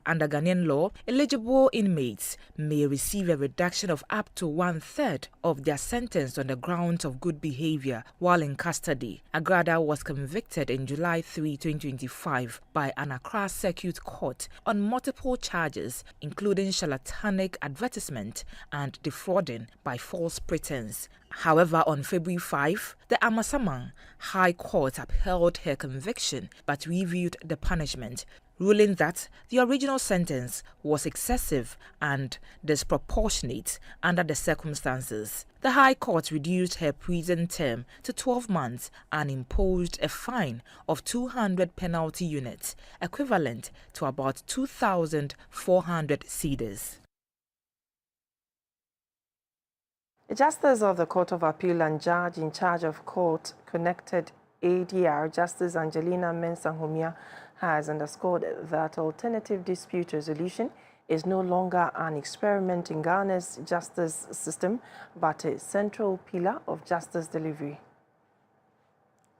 Under Ghanaian law, eligible inmates may receive a reduction of up to 1/3 of their sentence on the grounds of good behavior while in custody. Agrada was convicted in July 3, 2025 by an Accra Circuit Court on multiple charges, including charlatanic advertisement and defrauding by false pretense. However, on February 5, the Amasaman High Court upheld her conviction but reviewed the punishment, ruling that the original sentence was excessive and disproportionate under the circumstances. The High Court reduced her prison term to 12 months and imposed a fine of 200 penalty units, equivalent to about 2,400 cedis. A Justice of the Court of Appeal and judge in charge of court-connected ADR, Justice Angelina Mensah Humia, has underscored that alternative dispute resolution is no longer an experiment in Ghana's justice system, but a central pillar of justice delivery.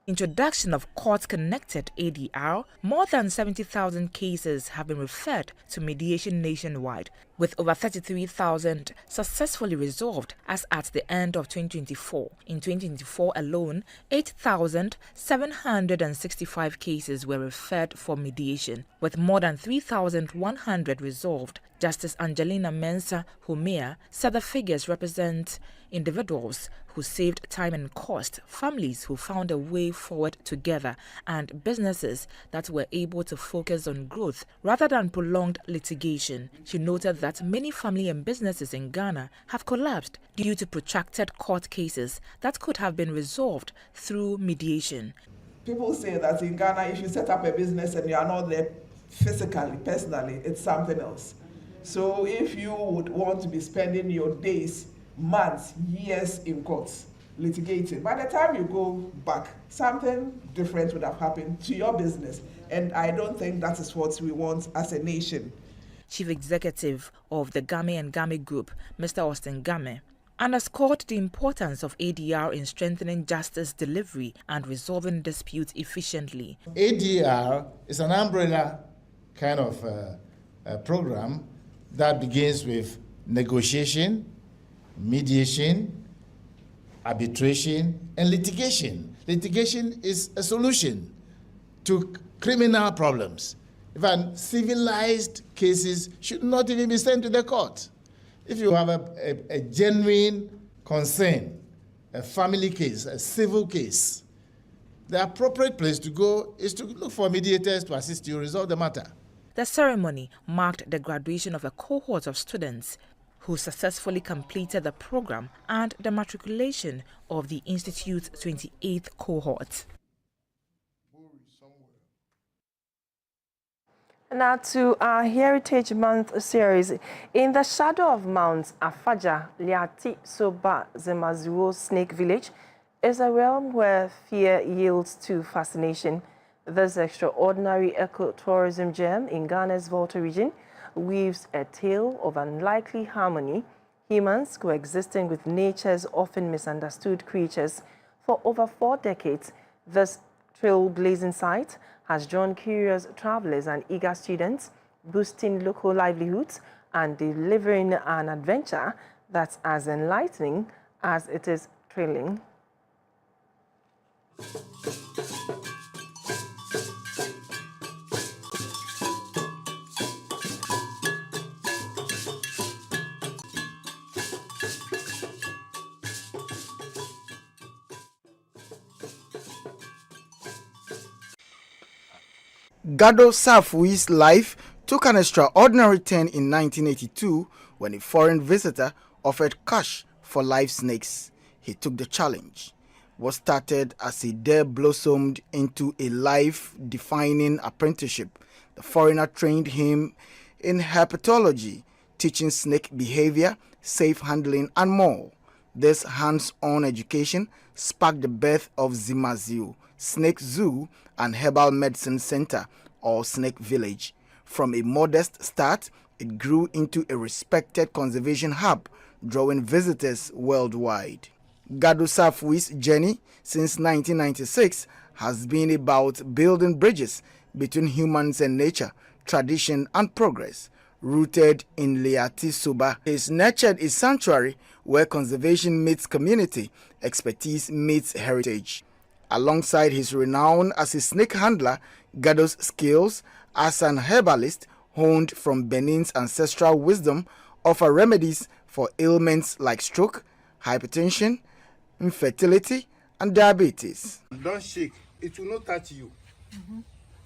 Introduction of court-connected ADR, more than 70,000 cases have been referred to mediation nationwide, with over 33,000 successfully resolved as at the end of 2024. In 2024 alone, 8,765 cases were referred for mediation, with more than 3,100 resolved. Justice Angelina Mensah Humia said the figures represent individuals who saved time and cost, families who found a way forward together, and businesses that were able to focus on growth rather than prolonged litigation. She noted that many family and businesses in Ghana have collapsed due to protracted court cases that could have been resolved through mediation. People say that in Ghana, if you set up a business and you are not there physically, personally, it's something else. So if you would want to be spending your days, months, years in courts litigating, by the time you go back, something different would have happened to your business. And I don't think that is what we want as a nation. Chief Executive of the Game & Game Group, Mr. Austin Game, underscored the importance of ADR in strengthening justice delivery and resolving disputes efficiently. ADR is an umbrella kind of program that begins with negotiation, mediation, arbitration, and litigation. Litigation is a solution to criminal problems. In fact, civilized cases should not even be sent to the court. If you have a genuine concern, a family case, a civil case, the appropriate place to go is to look for mediators to assist you resolve the matter. The ceremony marked the graduation of a cohort of students who successfully completed the program and the matriculation of the Institute's 28th cohort. Now to our Heritage Month series. In the shadow of Mount Afaja, Liati Soba Zemazuo Snake Village is a realm where fear yields to fascination. This extraordinary ecotourism gem in Ghana's Volta region weaves a tale of unlikely harmony, humans coexisting with nature's often misunderstood creatures. For over 4 decades, this trailblazing site has drawn curious travelers and eager students, boosting local livelihoods and delivering an adventure that's as enlightening as it is thrilling. Gado Safui's life took an extraordinary turn in 1982 when a foreign visitor offered cash for live snakes. He took the challenge. What started as a dare blossomed into a life-defining apprenticeship. The foreigner trained him in herpetology, teaching snake behavior, safe handling, and more. This hands-on education sparked the birth of Zimazio Snake Zoo and Herbal Medicine Center, or Snake Village. From a modest start, it grew into a respected conservation hub, drawing visitors worldwide. Gado Safui's journey since 1996 has been about building bridges between humans and nature, tradition, and progress. Rooted in Liati Soba, is nurtured a sanctuary where conservation meets community, expertise meets heritage. Alongside his renown as a snake handler, Gado's skills as an herbalist, honed from Benin's ancestral wisdom, offer remedies for ailments like stroke, hypertension, infertility, and diabetes. Don't shake, it will not touch you.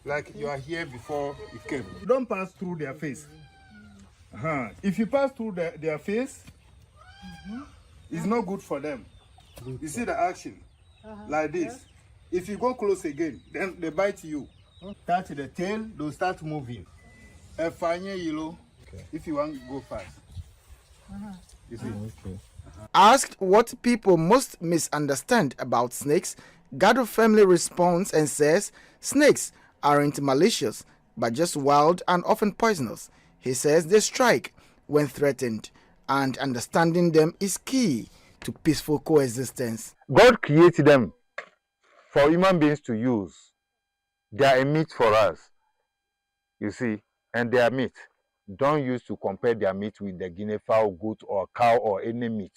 Like you are here before you came. Don't pass through their face. If you pass through their face, it's not good for them. You see the action, like this. If you go close again, then they bite you. Touch the tail, they'll start moving. A fine yellow, if you want to go fast. You see? Asked what people most misunderstand about snakes, Gado firmly responds and says snakes aren't malicious, but just wild and often poisonous. He says they strike when threatened, and understanding them is key to peaceful coexistence. God created them for human beings to use. They are a meat for us, you see, and they are meat. Don't use to compare their meat with the guinea fowl, goat, or cow, or any meat.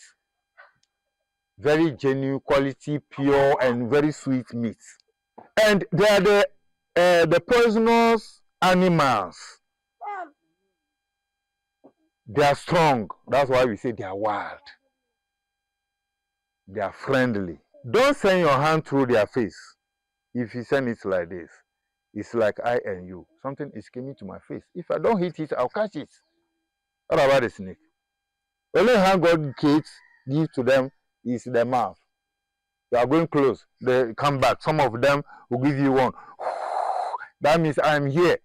Very genuine, quality, pure, and very sweet meat. And they are the poisonous animals. They are strong. That's why we say they are wild. They are friendly. Don't send your hand through their face. If you send it like this, it's like I and you. Something is coming to my face. If I don't hit it, I'll catch it. What about the snake? Only hand God give to them is the mouth. They are going close. They come back. Some of them will give you one. That means I am here.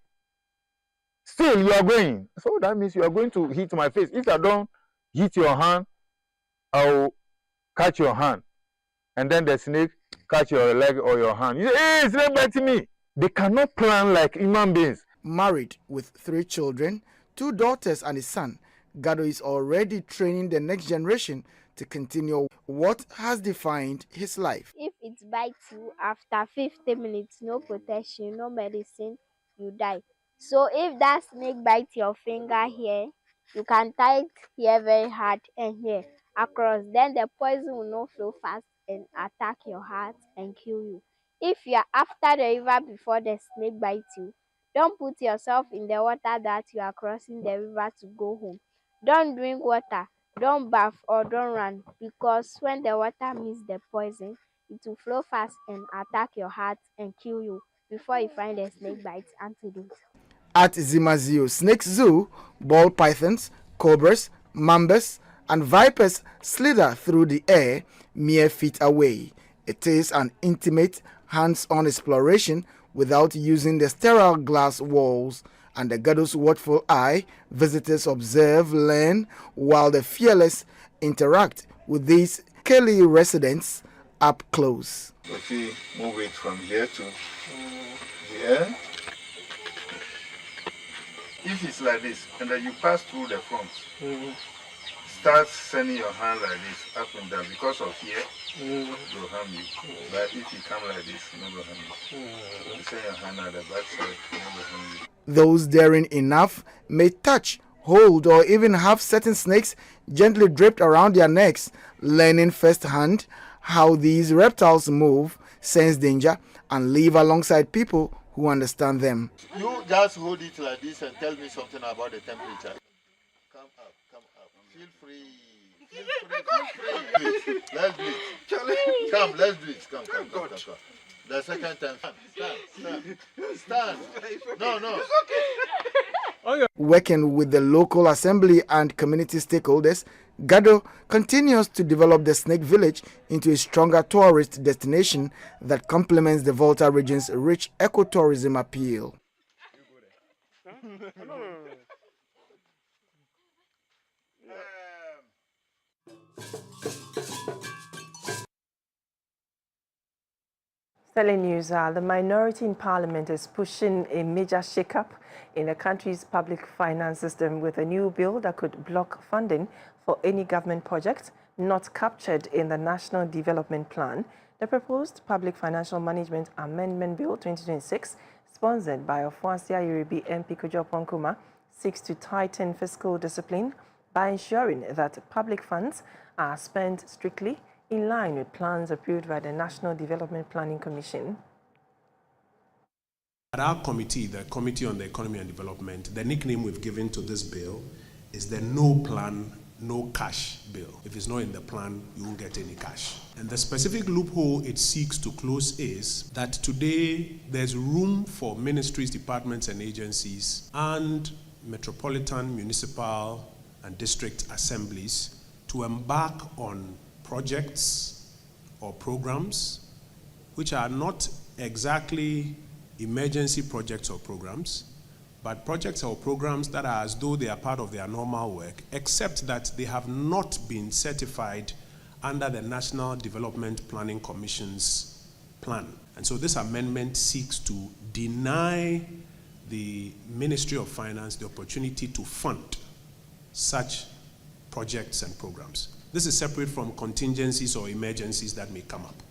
Still, you are going. So that means you are going to hit my face. If I don't hit your hand, I will catch your hand. And then the snake catch your leg or your hand. You say, hey, snake biting me. They cannot plan like human beings. Married with 3 children, 2 daughters and a son, Gado is already training the next generation to continue what has defined his life. If it bites you after 50 minutes, no protection, no medicine, you die. So if that snake bites your finger here, you can tie it here very hard and here across. Then the poison will not flow fast and attack your heart and kill you. If you are after the river before the snake bites you, don't put yourself in the water that you are crossing the river to go home. Don't drink water, don't bath or don't run, because when the water meets the poison, it will flow fast and attack your heart and kill you before you find the snake bites antidote. At Zimazio Snake Zoo, ball pythons, cobras, mambas, and vipers slither through the air mere feet away. It is an intimate, hands-on exploration without using the sterile glass walls. Under Gado's watchful eye, visitors observe, learn, while the fearless interact with these Kelly residents up close. If you move it from here to here, if it's like this, and then you pass through the front, start sending your hand like this, up and down. Because of here, it will harm you. But if you come like this, it will harm you. You send your hand at the back side, it will harm you. Those daring enough may touch, hold, or even have certain snakes gently draped around their necks, learning firsthand how these reptiles move, sense danger, and live alongside people who understand them. You just hold it like this and tell me something about the temperature. Come up, come up. Feel free. Feel free, feel free. Let's do it. Come, let's do it. Come. The second time. Stand. No. Working with the local assembly and community stakeholders, Gado continues to develop the Snake Village into a stronger tourist destination that complements the Volta region's rich ecotourism appeal. Stellar News, the minority in parliament is pushing a major shake-up in the country's public finance system with a new bill that could block funding for any government project not captured in the National Development Plan. The proposed Public Financial Management Amendment Bill 2026 sponsored by Ofoasia Yorubi MP Kojo Ponkuma, seeks to tighten fiscal discipline by ensuring that public funds are spent strictly in line with plans approved by the National Development Planning Commission. At our committee, the Committee on the Economy and Development, the nickname we've given to this bill is the no plan, no cash bill. If it's not in the plan, you won't get any cash. And the specific loophole it seeks to close is that today there's room for ministries, departments, and agencies and metropolitan, municipal, and district assemblies to embark on projects or programs which are not exactly emergency projects or programs, but projects or programs that are as though they are part of their normal work, except that they have not been certified under the National Development Planning Commission's plan. And so this amendment seeks to deny the Ministry of Finance the opportunity to fund such projects and programs. This is separate from contingencies or emergencies that may come up.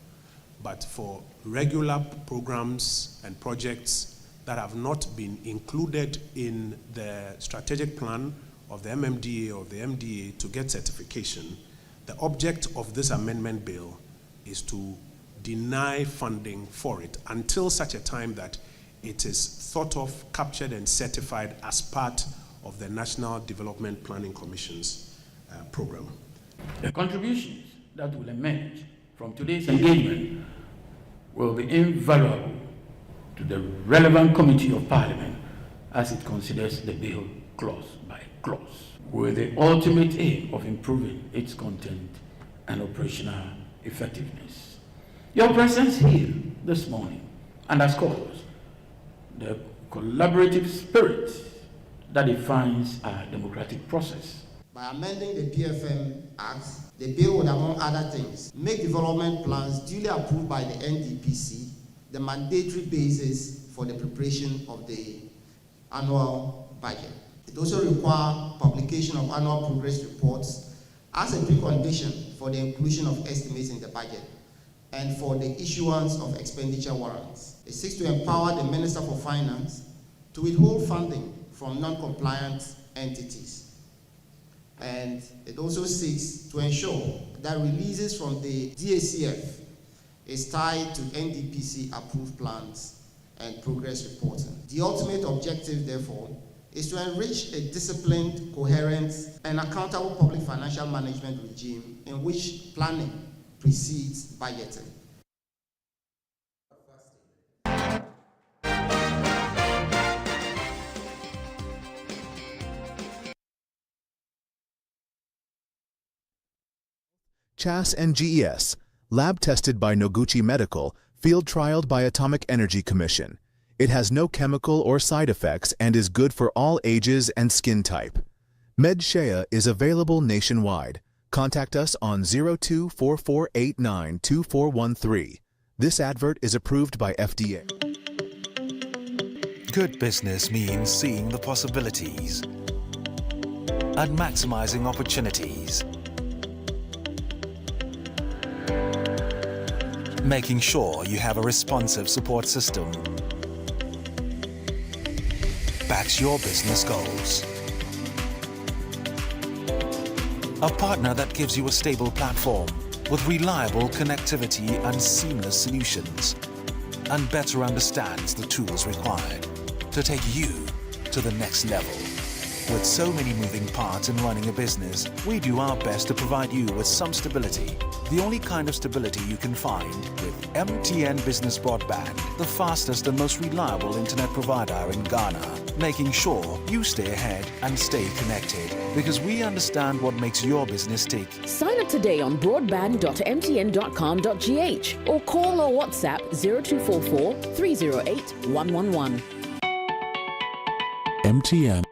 But for regular programs and projects that have not been included in the strategic plan of the MMDA or the MDA to get certification, the object of this amendment bill is to deny funding for it until such a time that it is thought of, captured, and certified as part of the National Development Planning Commission's program. The contributions that will emerge from today's engagement will be invaluable to the relevant committee of Parliament as it considers the bill clause by clause, with the ultimate aim of improving its content and operational effectiveness. Your presence here this morning underscores the collaborative spirit that defines our democratic process. By amending the PFM Act, the bill would, among other things, make development plans duly approved by the NDPC the mandatory basis for the preparation of the annual budget. It also requires publication of annual progress reports as a precondition for the inclusion of estimates in the budget and for the issuance of expenditure warrants. It seeks to empower the Minister for Finance to withhold funding from non-compliant entities. And it also seeks to ensure that releases from the DACF is tied to NDPC approved plans and progress reporting. The ultimate objective, therefore, is to enrich a disciplined, coherent, and accountable public financial management regime in which planning precedes budgeting. CHAS and GES, lab tested by Noguchi Medical, field trialed by Atomic Energy Commission. It has no chemical or side effects and is good for all ages and skin type. MedShea is available nationwide. Contact us on 0244892413. This advert is approved by FDA. Good business means seeing the possibilities and maximizing opportunities. Making sure you have a responsive support system backs your business goals. A partner that gives you a stable platform with reliable connectivity and seamless solutions, and better understands the tools required to take you to the next level. With so many moving parts in running a business, we do our best to provide you with some stability. The only kind of stability you can find with MTN Business Broadband, the fastest and most reliable internet provider in Ghana, making sure you stay ahead and stay connected, because we understand what makes your business tick. Sign up today on broadband.mtn.com.gh or call or WhatsApp 0244 308 111. MTN.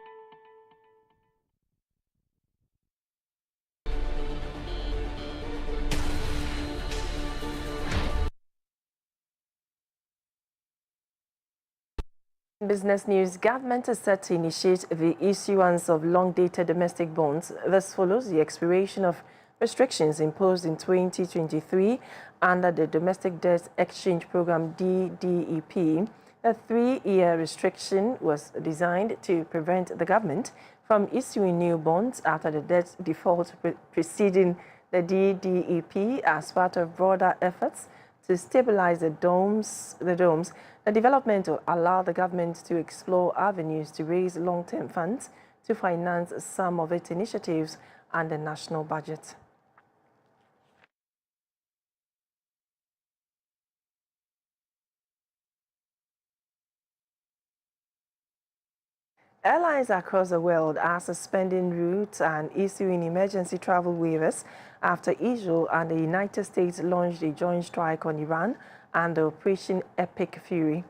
Business news. Government is set to initiate the issuance of long-dated domestic bonds. This follows the expiration of restrictions imposed in 2023 under the Domestic Debt Exchange Program (DDEP). The 3-year restriction was designed to prevent the government from issuing new bonds after the debt default preceding the DDEP as part of broader efforts to stabilize the domes. The development will allow the government to explore avenues to raise long-term funds to finance some of its initiatives and the national budget. Airlines across the world are suspending routes and issuing emergency travel waivers after Israel and the United States launched a joint strike on Iran and Operation Epic Fury.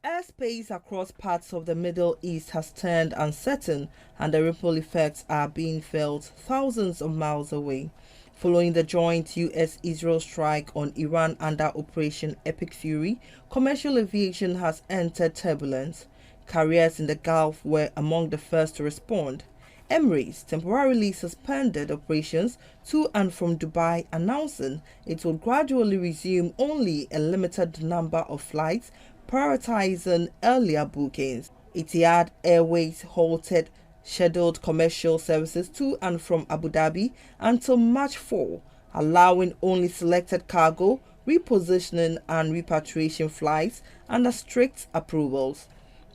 Airspace across parts of the Middle East has turned uncertain, and the ripple effects are being felt thousands of miles away. Following the joint U.S.-Israel strike on Iran under Operation Epic Fury, commercial aviation has entered turbulence. Carriers in the Gulf were among the first to respond. Emirates temporarily suspended operations to and from Dubai, announcing it will gradually resume only a limited number of flights, prioritizing earlier bookings. Etihad Airways halted scheduled commercial services to and from Abu Dhabi until March 4, allowing only selected cargo, repositioning and repatriation flights under strict approvals.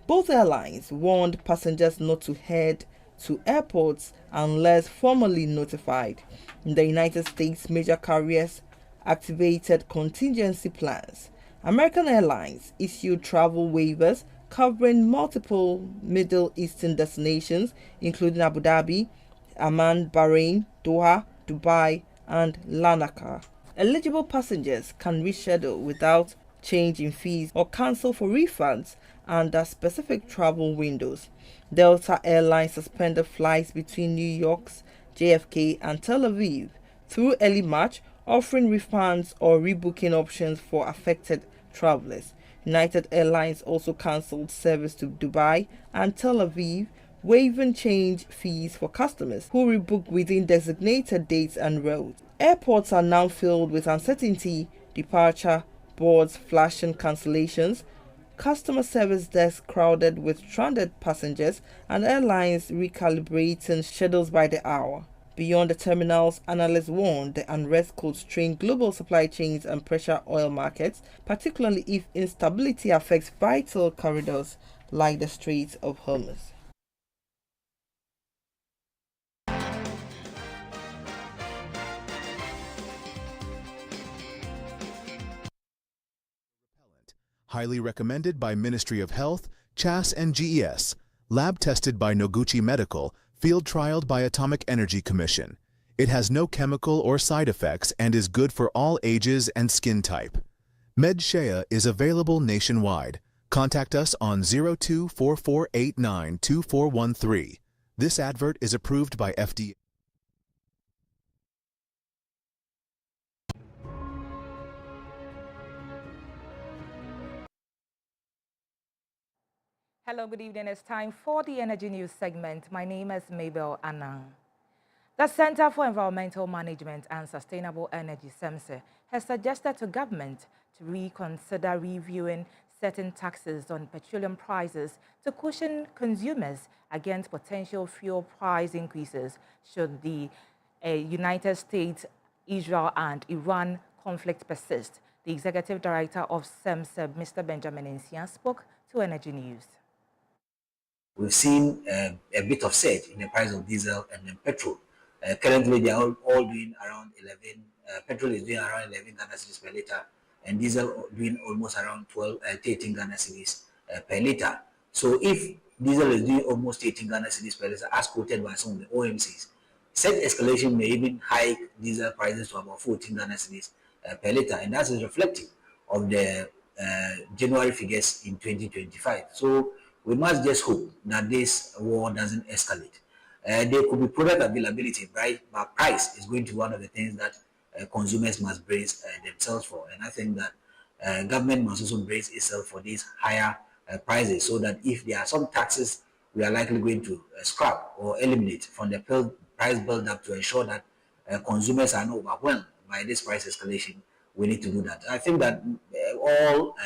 Both airlines warned passengers not to head to airports unless formally notified. In the United States, major carriers activated contingency plans. American Airlines issued travel waivers covering multiple Middle Eastern destinations, including Abu Dhabi, Amman, Bahrain, Doha, Dubai, and Larnaca. Eligible passengers can reschedule without change in fees or cancel for refunds under specific travel windows. Delta Airlines suspended flights between New York's JFK and Tel Aviv through early March, offering refunds or rebooking options for affected travelers. United Airlines also cancelled service to Dubai and Tel Aviv, waiving change fees for customers who rebook within designated dates and routes. Airports are now filled with uncertainty, departure boards flashing cancellations, customer service desks crowded with stranded passengers, and airlines recalibrating schedules by the hour. Beyond the terminals, analysts warn the unrest could strain global supply chains and pressure oil markets, particularly if instability affects vital corridors like the Strait of Hormuz. Highly recommended by Ministry of Health, CHAS and GES, lab tested by Noguchi Medical, field trialed by Atomic Energy Commission. It has no chemical or side effects and is good for all ages and skin type. MedShea is available nationwide. Contact us on 0244892413. This advert is approved by FDA. Hello, good evening. It's time for the Energy News segment. My name is Mabel Anang. The Center for Environmental Management and Sustainable Energy, CEMSE, has suggested to government to reconsider reviewing certain taxes on petroleum prices to cushion consumers against potential fuel price increases should the United States, Israel and Iran conflict persist. The Executive Director of CEMSE, Mr. Benjamin Nsia, spoke to Energy News. We've seen a bit of surge in the price of diesel and petrol. Currently, they are all doing around 11. Petrol is doing around 11 Ghana cedis per liter, and diesel doing almost around 13 Ghana cedis per liter. So, if diesel is doing almost 18 Ghana cedis per liter, as quoted by some of the OMCs, such escalation may even hike diesel prices to about 14 Ghana cedis per liter, and that is reflective of the January figures in 2025. So, we must just hope that this war doesn't escalate. There could be product availability, right? But price is going to be one of the things that consumers must brace themselves for. And I think that government must also brace itself for these higher prices, so that if there are some taxes we are likely going to scrap or eliminate from the price build-up to ensure that consumers are not overwhelmed by this price escalation, we need to do that. I think that all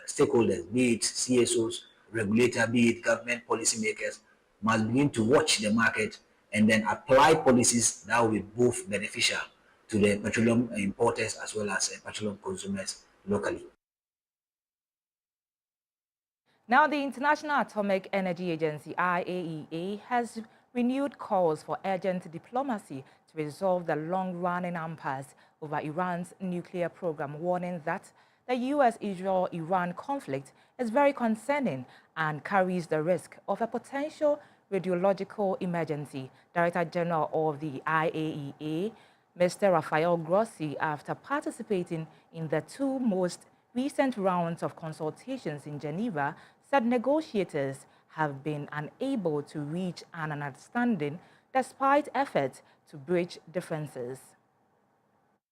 stakeholders, be it CSOs, regulator, be it government policymakers, must begin to watch the market and then apply policies that will be both beneficial to the petroleum importers as well as petroleum consumers locally. Now, the International Atomic Energy Agency, IAEA, has renewed calls for urgent diplomacy to resolve the long-running impasse over Iran's nuclear program, warning that the U.S.-Israel-Iran conflict is very concerning and carries the risk of a potential radiological emergency. Director General of the IAEA, Mr. Rafael Grossi, after participating in the two most recent rounds of consultations in Geneva, said negotiators have been unable to reach an understanding despite efforts to bridge differences.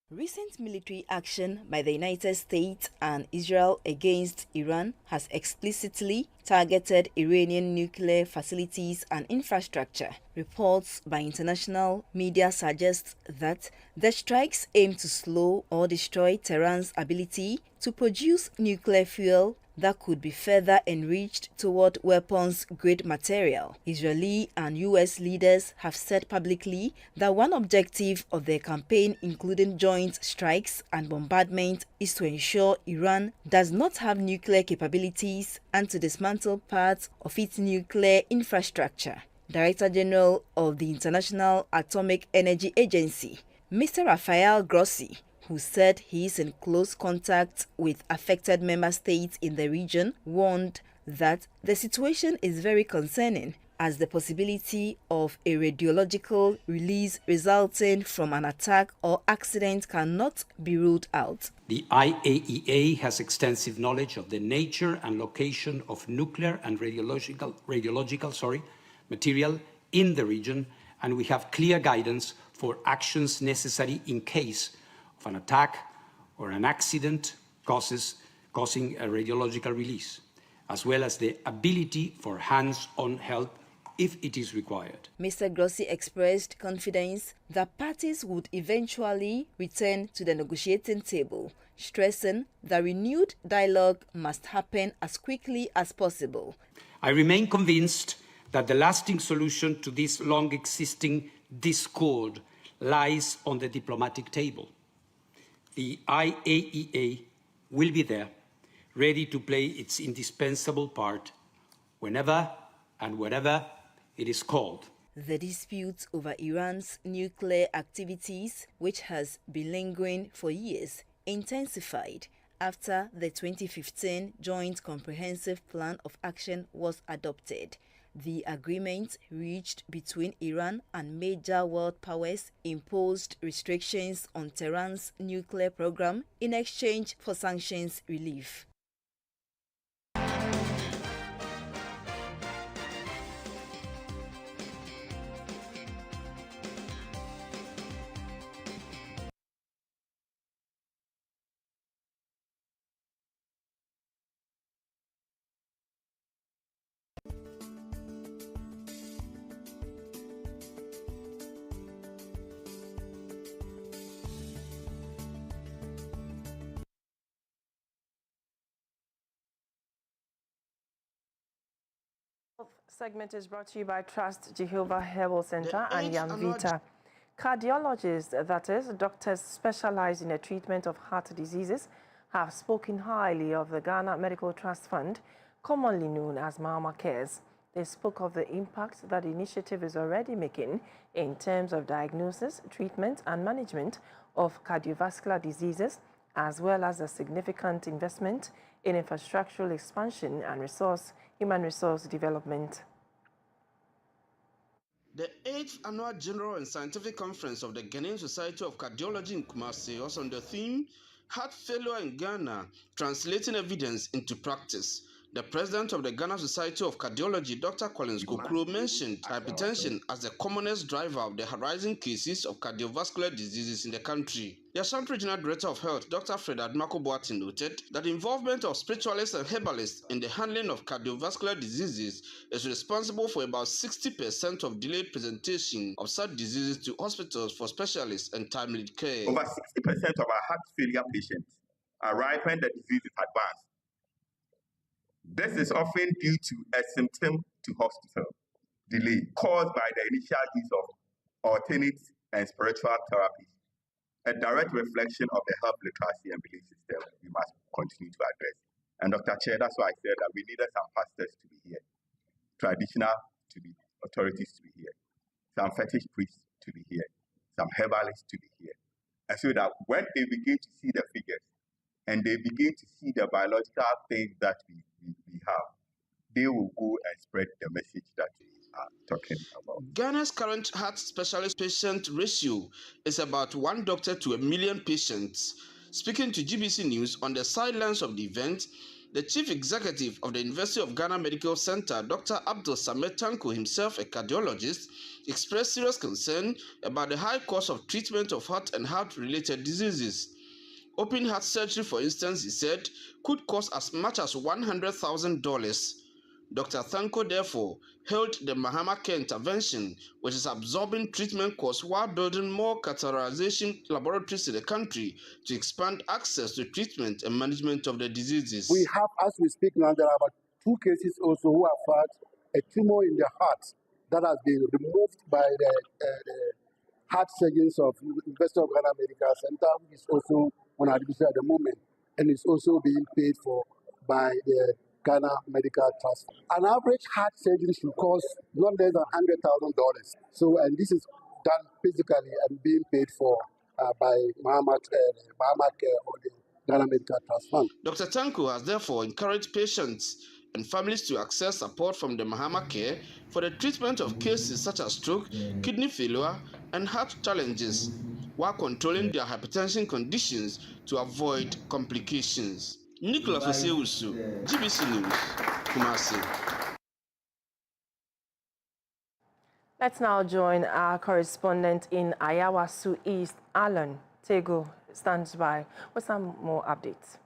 Recent military action by the United States and Israel against Iran has explicitly targeted Iranian nuclear facilities and infrastructure. Reports by international media suggest that the strikes aim to slow or destroy Tehran's ability to produce nuclear fuel that could be further enriched toward weapons-grade material. Israeli and U.S. leaders have said publicly that one objective of their campaign, including joint strikes and bombardment, is to ensure Iran does not have nuclear capabilities and to dismantle parts of its nuclear infrastructure. Director General of the International Atomic Energy Agency, Mr. Rafael Grossi, who said he is in close contact with affected member states in the region, warned that the situation is very concerning as the possibility of a radiological release resulting from an attack or accident cannot be ruled out. The IAEA has extensive knowledge of the nature and location of nuclear and radiological material in the region, and we have clear guidance for actions necessary in case of an attack or an accident causing a radiological release, as well as the ability for hands-on help if it is required. Mr. Grossi expressed confidence that parties would eventually return to the negotiating table, stressing that renewed dialogue must happen as quickly as possible. I remain convinced that the lasting solution to this long-existing discord lies on the diplomatic table. The IAEA will be there, ready to play its indispensable part whenever and wherever it is called. The dispute over Iran's nuclear activities, which has been lingering for years, intensified after the 2015 Joint Comprehensive Plan of Action was adopted. The agreement reached between Iran and major world powers imposed restrictions on Tehran's nuclear program in exchange for sanctions relief. Segment is brought to you by Trust Jehovah Herbal Center and Yamvita. Cardiologists, that is, doctors specialized in the treatment of heart diseases, have spoken highly of the Ghana Medical Trust Fund, commonly known as Mama Cares. They spoke of the impact that the initiative is already making in terms of diagnosis, treatment, and management of cardiovascular diseases, as well as a significant investment in infrastructural expansion and human resource development. The 8th Annual General and Scientific Conference of the Ghanaian Society of Cardiology in Kumasi was on the theme, Heart Failure in Ghana, Translating Evidence into Practice. The president of the Ghana Society of Cardiology, Dr. Collins Kokro, mentioned hypertension as the commonest driver of the rising cases of cardiovascular diseases in the country. The Ashanti Regional Director of Health, Dr. Fred Admako Boatin, noted that the involvement of spiritualists and herbalists in the handling of cardiovascular diseases is responsible for about 60% of delayed presentation of such diseases to hospitals for specialists and timely care. Over 60% of our heart failure patients arrive when the disease is advanced. This is often due to a symptom to hospital delay caused by the initial use of alternate and spiritual therapies, a direct reflection of the health literacy and belief system we must continue to address. And Dr. Chair, that's why I said that we needed some pastors to be here, traditional to be authorities to be here, some fetish priests to be here, some herbalists to be here. And so that when they begin to see the figures and they begin to see the biological things that we have, they will go and spread the message that we are talking about. Ghana's current heart specialist patient ratio is about 1 doctor to 1 million patients. Speaking to GBC News on the sidelines of the event, the chief executive of the University of Ghana Medical Center, Dr. Abdul Samed Tanko, himself a cardiologist, expressed serious concern about the high cost of treatment of heart and heart-related diseases. Open heart surgery, for instance, he said, could cost as much as $100,000. Dr. Thanko therefore hailed the Mahama Care intervention, which is absorbing treatment costs while building more catheterization laboratories in the country to expand access to treatment and management of the diseases. We have, as we speak now, there are about 2 cases also who have had a tumor in the heart that has been removed by the heart surgeons of University of Ghana Medical Center, which is also on admission at the moment, and is also being paid for by the Ghana Medical Trust. An average heart surgery should cost not less than $100,000. So, and this is done physically and being paid for by Mahama Care or the Ghana Medical Trust Fund. Dr. Tanko has therefore encouraged patients and families to access support from the Mahama Care for the treatment of cases such as stroke, kidney failure, and heart challenges, while controlling their hypertension conditions to avoid complications. Nicholas Oseusu, GBC News, Kumasi. Let's now join our correspondent in Ayawasu East, Alan Tego, stands by with some more updates.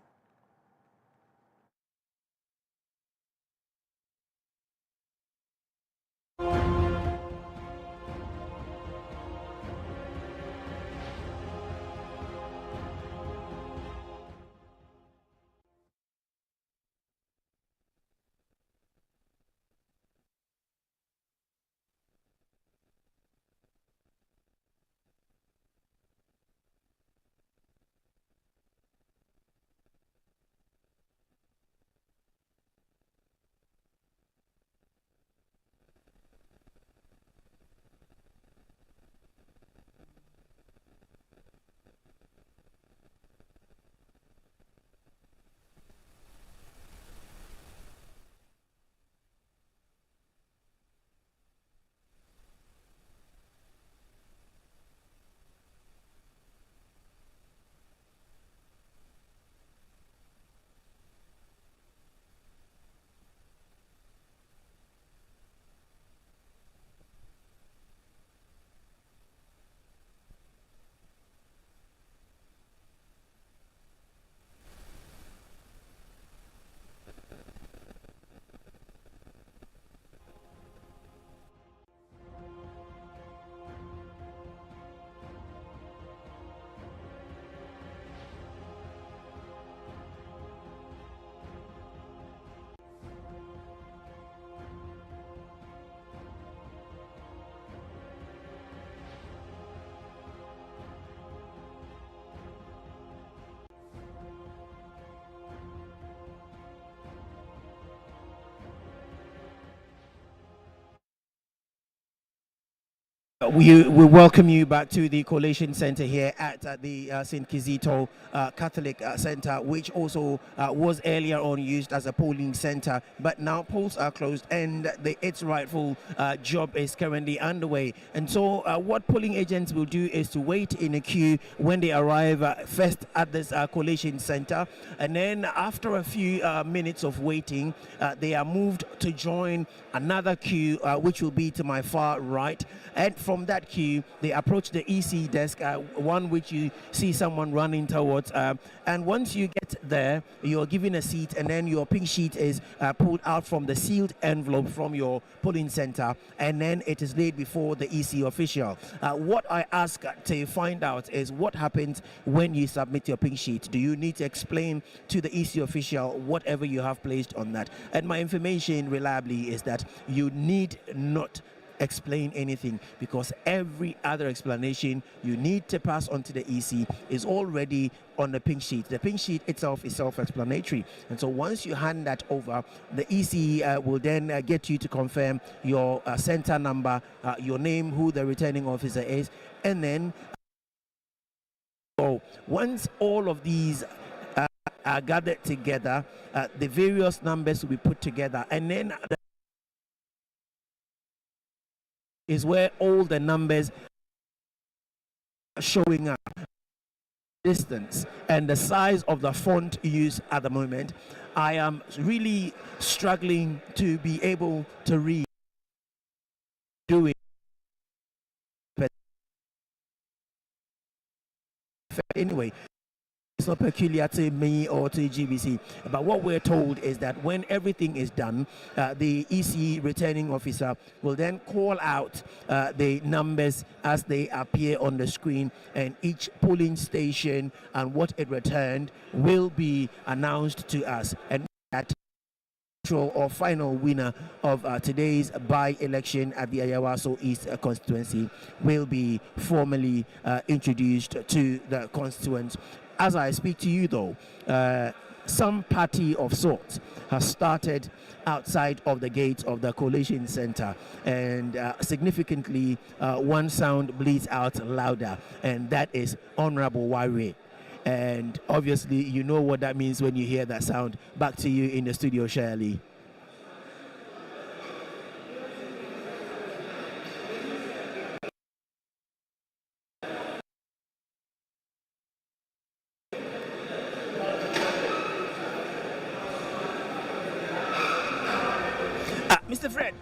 We welcome you back to the Collation Center here at the St. Kizito Catholic Center, which also was earlier on used as a polling center, but now polls are closed and its rightful job is currently underway. And so what polling agents will do is to wait in a queue when they arrive first at this Collation Center, and then after a few minutes of waiting, they are moved to join another queue, which will be to my far right. And from that queue, they approach the EC desk, one which you see someone running towards. And once you get there, you're given a seat, and then your pink sheet is pulled out from the sealed envelope from your polling center, and then it is laid before the EC official. What I ask to find out is what happens when you submit your pink sheet. Do you need to explain to the EC official whatever you have placed on that? And my information reliably is that you need not explain anything, because every other explanation you need to pass on to the EC is already on the pink sheet. The pink sheet itself is self-explanatory, and so once you hand that over, the EC will then get you to confirm your center number, your name, who the returning officer is, and then once all of these are gathered together, the various numbers will be put together, and then is where all the numbers are showing up, distance and the size of the font used at the moment. I am really struggling to be able to read doing anyway. It's not peculiar to me or to GBC, but what we're told is that when everything is done, the EC returning officer will then call out the numbers as they appear on the screen, and each polling station and what it returned will be announced to us, and that or final winner of today's by-election at the Ayawaso East constituency will be formally introduced to the constituents. As I speak to you, though, some party of sorts has started outside of the gates of the Collation Center, and significantly, one sound bleeds out louder, and that is Honorable Wari. And obviously, you know what that means when you hear that sound. Back to you in the studio, Shirley. Mr. Fred.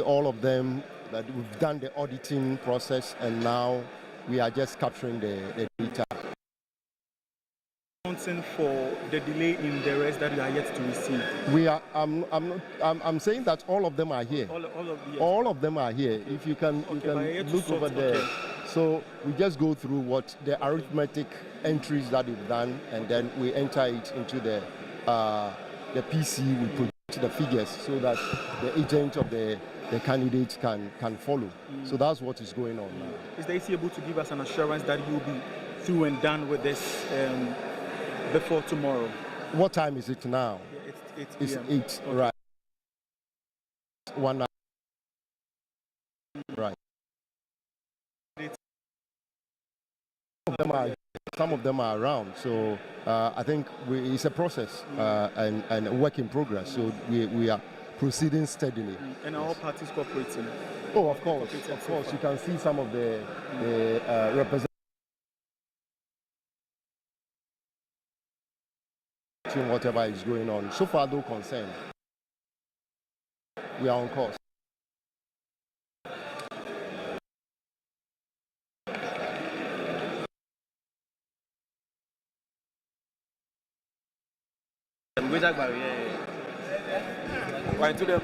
All of them, that we've done the auditing process, and now we are just capturing the data. For the delay in the rest that we are yet to receive. We are. I'm saying that all of them are here. All of them are here. If you can, look over there. So we just go through what the arithmetic entries that we've done, and then we enter it into the PC. We project the figures so that the agent of the candidates can follow. So that's what is going on now. Is the EC able to give us an assurance that you'll be through and done with this before tomorrow? What time is it now? Yeah, it's 8, okay. Right. 1 hour. Right. Some of them are around, so I think it's a process and a work in progress. So we are proceeding steadily. And are all parties cooperating? Oh, of course, You can see some of the representatives. Whatever is going on. So far, no concern. We are on course. Why to them?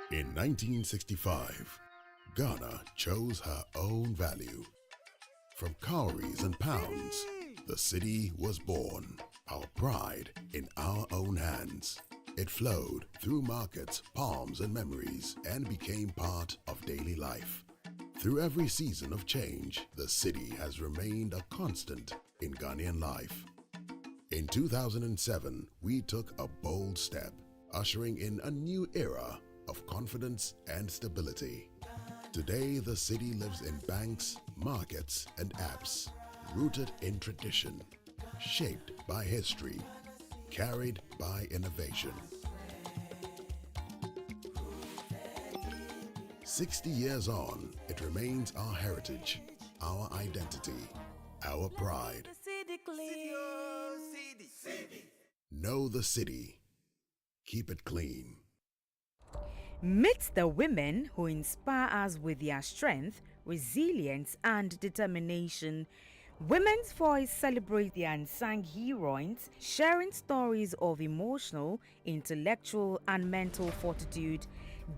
In 1965, Ghana chose her own value. From cowries and pounds, the city was born, our pride in our own hands. It flowed through markets, palms, and memories, and became part of daily life. Through every season of change, the city has remained a constant in Ghanaian life. In 2007, we took a bold step, ushering in a new era of confidence and stability. Today, the city lives in banks, markets, and apps, rooted in tradition, shaped by history, carried by innovation. 60 years on, it remains our heritage, our identity, our pride. Know the city. Keep it clean. Meet the women who inspire us with their strength, resilience, and determination. Women's Voice celebrates the unsung heroines, sharing stories of emotional, intellectual, and mental fortitude.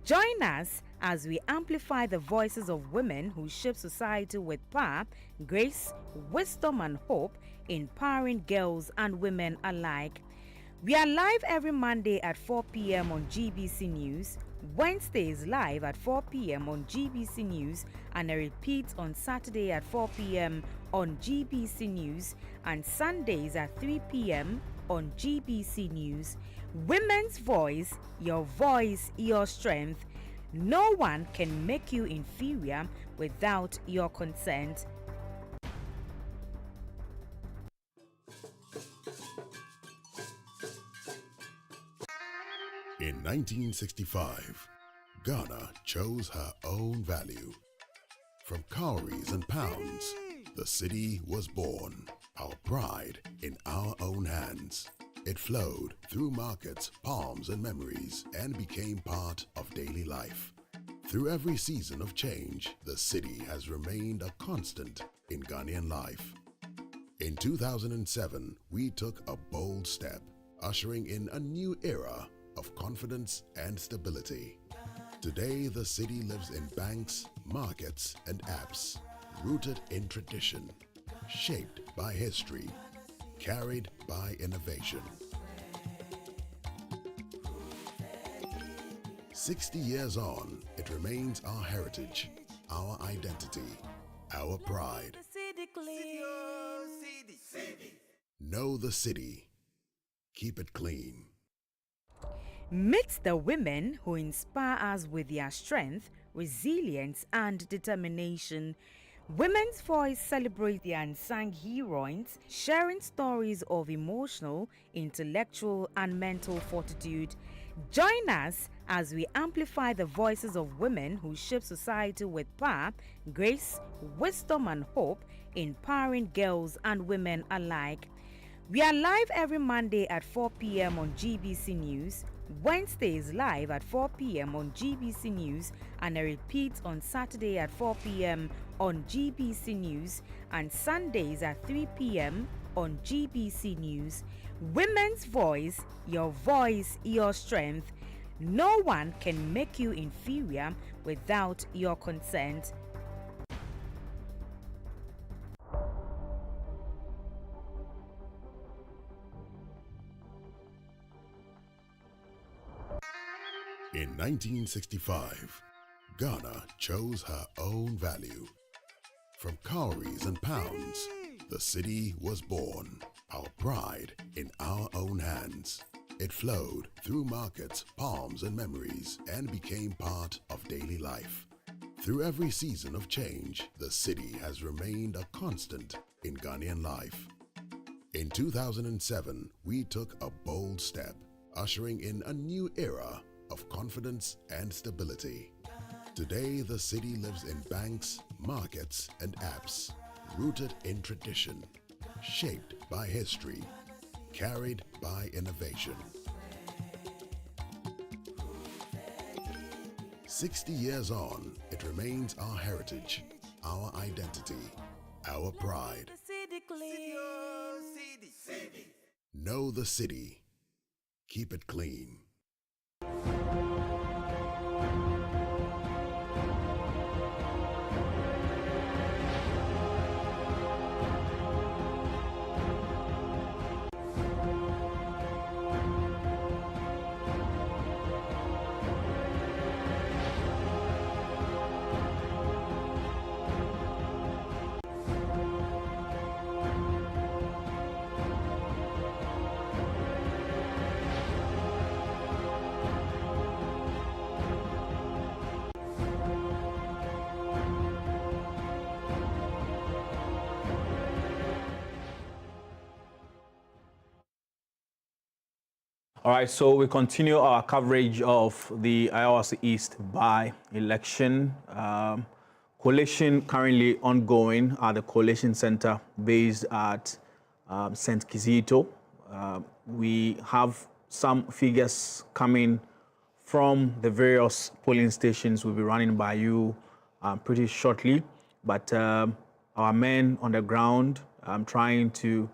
Join us as we amplify the voices of women who shape society with power, grace, wisdom, and hope, empowering girls and women alike. We are live every Monday at 4 p.m. on GBC News, Wednesdays live at 4 p.m. on GBC News, and a repeat on Saturday at 4 p.m. on GBC News, and Sundays at 3 p.m. on GBC News. Women's Voice, your voice, your strength. No one can make you inferior without your consent. In 1965, Ghana chose her own value. From cowries and pounds, the city was born. Our pride in our own hands. It flowed through markets, palms, and memories, and became part of daily life. Through every season of change, the city has remained a constant in Ghanaian life. In 2007, we took a bold step, ushering in a new era of confidence and stability. Today, the city lives in banks, markets, and apps, rooted in tradition, shaped by history, carried by innovation. 60 years on, it remains our heritage, our identity, our pride. Know the city. Keep it clean. Meet the women who inspire us with their strength, resilience, and determination. Women's Voice celebrates the unsung heroines, sharing stories of emotional, intellectual, and mental fortitude. Join us as we amplify the voices of women who shape society with power, grace, wisdom, and hope, empowering girls and women alike. We are live every Monday at 4 p.m. on GBC News, Wednesdays live at 4 p.m. on GBC News, and a repeat on Saturday at 4 p.m. on GBC News, and Sundays at 3 p.m. on GBC News. Women's Voice, your strength. No one can make you inferior without your consent. In 1965, Ghana chose her own value. From cowries and pounds, the city was born. Our pride in our own hands. It flowed through markets, palms, and memories, and became part of daily life. Through every season of change, the city has remained a constant in Ghanaian life. In 2007, we took a bold step, ushering in a new era of confidence and stability. Today, the city lives in banks, markets, and apps, rooted in tradition, shaped by history, carried by innovation. 60 years on, it remains our heritage, our identity, our pride. Know the city. Keep it clean. All right, so we continue our coverage of the Ayawaso East by-election. Collation currently ongoing at the Collation Center based at St. Kizito. We have some figures coming from the various polling stations we'll be running by you pretty shortly. But our men on the ground trying to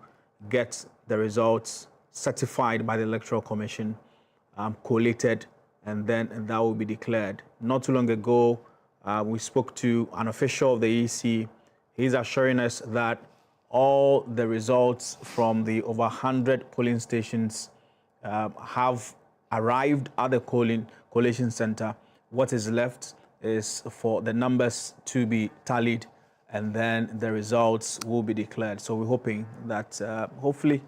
get the results certified by the Electoral Commission, collated, and then that will be declared. Not too long ago, we spoke to an official of the EC. He's assuring us that all the results from the over 100 polling stations have arrived at the collation center. What is left is for the numbers to be tallied, and then the results will be declared. So we're hoping that hopefully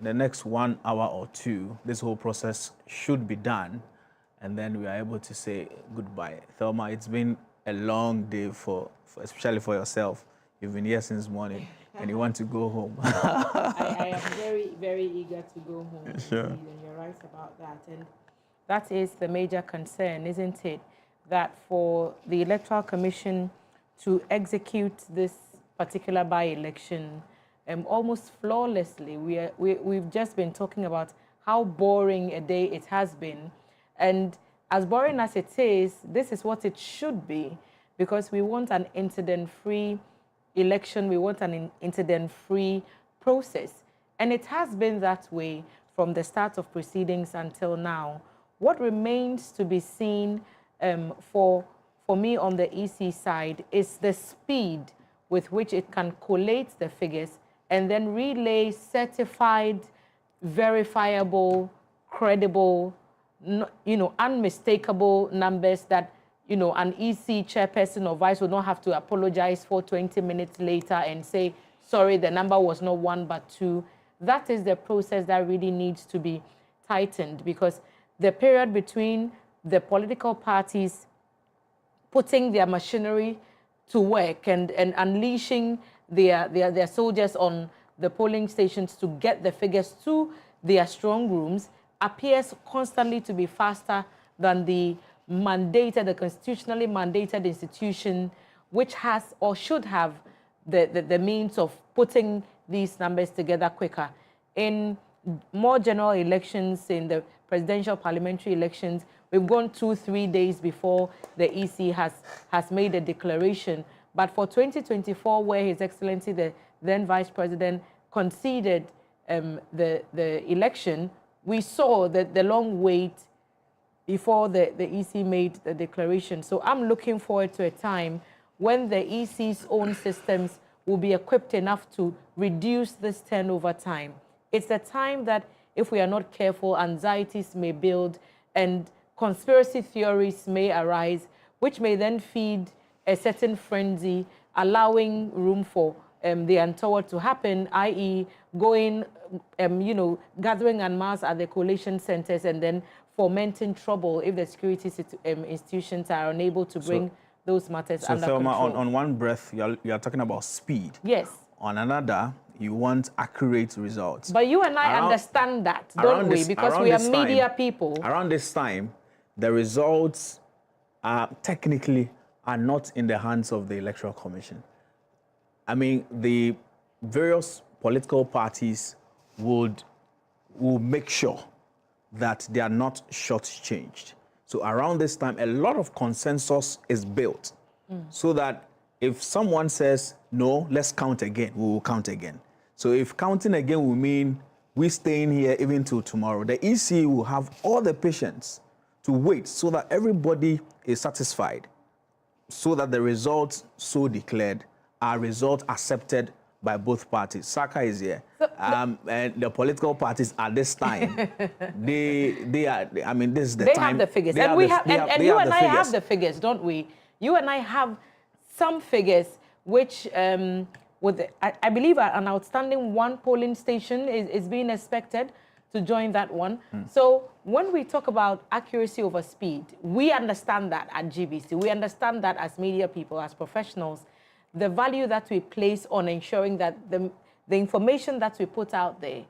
in the next 1 hour or two, this whole process should be done, and then we are able to say goodbye. Thelma, it's been a long day for especially for yourself. You've been here since morning, and you want to go home. I am very, very eager to go home. Sure. Indeed, and you're right about that. And that is the major concern, isn't it? That for the Electoral Commission to execute this particular by-election almost flawlessly. We've just been talking about how boring a day it has been. And as boring as it is, this is what it should be, because we want an incident-free election. We want an incident-free process. And it has been that way from the start of proceedings until now. What remains to be seen for me on the EC side is the speed with which it can collate the figures and then relay certified, verifiable, credible, unmistakable numbers that, an EC chairperson or vice will not have to apologize for 20 minutes later and say, sorry, the number was not 1 but 2. That is the process that really needs to be tightened, because the period between the political parties putting their machinery to work and unleashing their soldiers on the polling stations to get the figures to their strong rooms appears constantly to be faster than the constitutionally mandated institution, which has or should have the means of putting these numbers together quicker. In more general elections, in the presidential parliamentary elections, we've gone 2-3 days before the EC has made a declaration. But for 2024, where His Excellency, the then Vice President, conceded the election, we saw the long wait before the EC made the declaration. So I'm looking forward to a time when the EC's own systems will be equipped enough to reduce this turnover time. It's a time that, if we are not careful, anxieties may build and conspiracy theories may arise, which may then feed a certain frenzy, allowing room for the untoward to happen, i.e. going, gathering en masse at the collation centers and then fomenting trouble if the security institutions are unable to bring those matters under Thelma, control. on one breath, you're talking about speed. Yes. On another, you want accurate results. But you and I understand that, don't we? Because we are media people. Around this time, the results technically are not in the hands of the Electoral Commission. I mean, the various political parties will make sure that they are not shortchanged. So around this time, a lot of consensus is built so that if someone says, no, let's count again, we will count again. So if counting again will mean we staying here even till tomorrow, the EC will have all the patience to wait so that everybody is satisfied, so that the results so declared are results accepted by both parties. Saka is here. And the political parties at this time, they are, I mean, this is the time. They have the figures. And we have, and you and I have the figures, don't we? You and I have some figures which, I believe an outstanding 1 polling station is being expected to join that one. So when we talk about accuracy over speed, we understand that at GBC. We understand that as media people, as professionals, the value that we place on ensuring that the information that we put out there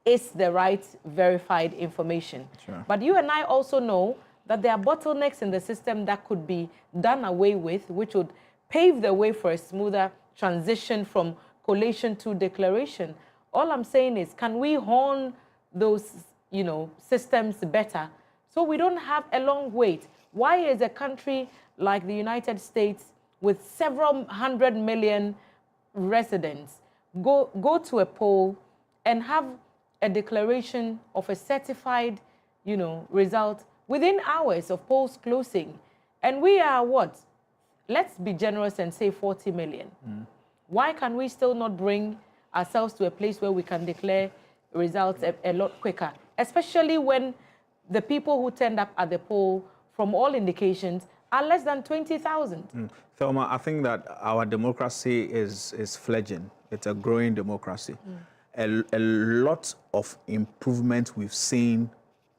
is the right verified information. Sure. But you and I also know that there are bottlenecks in the system that could be done away with, which would pave the way for a smoother transition from collation to declaration. All I'm saying is, can we hone those, systems better so we don't have a long wait? Why is a country like the United States with several 100 million residents go to a poll and have a declaration of a certified, result within hours of polls closing. And we are what? Let's be generous and say 40 million. Why can we still not bring ourselves to a place where we can declare results a lot quicker? Especially when the people who turned up at the poll, from all indications, are less than 20,000. Thelma, I think that our democracy is fledgling. It's a growing democracy. A lot of improvement we've seen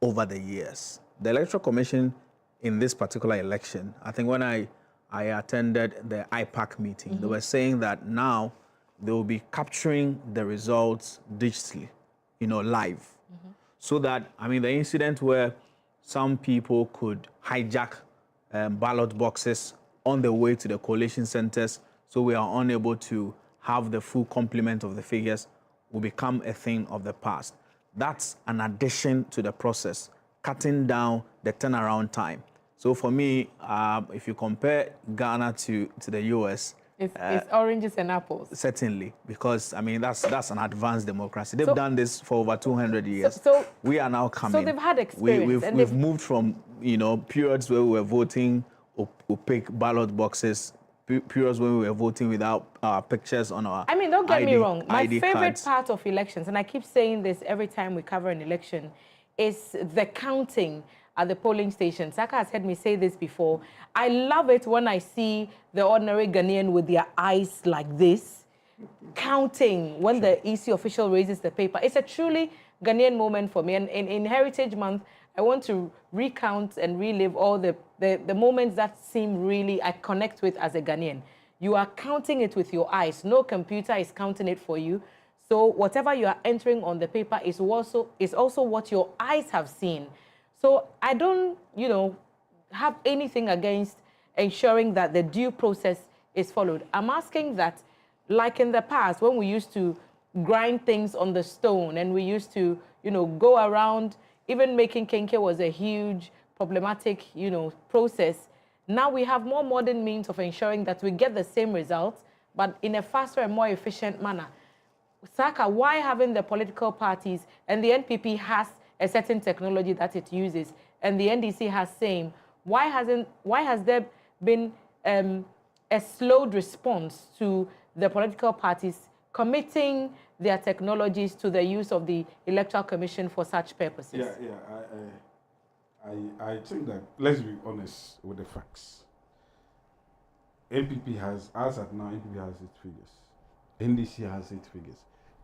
over the years. The Electoral Commission in this particular election, I think when I attended the IPAC meeting, they were saying that now they will be capturing the results digitally, live. So that, the incident where some people could hijack ballot boxes on the way to the collation centers, so we are unable to have the full complement of the figures, will become a thing of the past. That's an addition to the process, cutting down the turnaround time. So for me, if you compare Ghana to the US, it's oranges and apples. Certainly, because that's an advanced democracy. They've done this for over 200 years. So we are now coming. So they've had experience. We've moved from periods where we were voting opaque ballot boxes, periods when we were voting without our pictures on our don't get me wrong. My favorite cards. part of elections, and I keep saying this every time we cover an election, is the counting at the polling station. Saka has heard me say this before. I love it when I see the ordinary Ghanaian with their eyes like this, counting when the EC official raises the paper. It's a truly Ghanaian moment for me. And in Heritage Month, I want to recount and relive all the moments that seem really I connect with as a Ghanaian. You are counting it with your eyes. No computer is counting it for you. So whatever you are entering on the paper is also what your eyes have seen. So I don't, have anything against ensuring that the due process is followed. I'm asking that, like in the past, when we used to grind things on the stone and we used to, go around, even making kenke was a huge problematic, process. Now we have more modern means of ensuring that we get the same results, but in a faster and more efficient manner. Saka, why haven't the political parties, and the NPP has a certain technology that it uses, and the NDC has same, why has there been a slowed response to the political parties committing their technologies to the use of the Electoral Commission for such purposes? I think that, let's be honest with the facts. NPP has, as at now, NPP has its figures. NDC has its figures.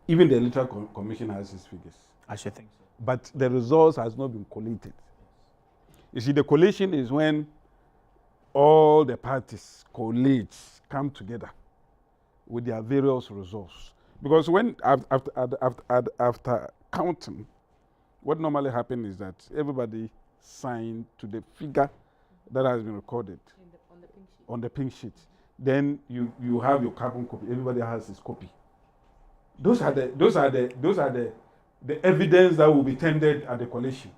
Even the Electoral Commission has its figures. I should think so. But the results has not been collated. You see, the collation is when all the parties collate, come together with their various results. Because when after counting, what normally happens is that everybody signed to the figure that has been recorded on the pink sheet. Then you have your carbon copy. Everybody has his copy. Those are the evidence that will be tendered at the collation.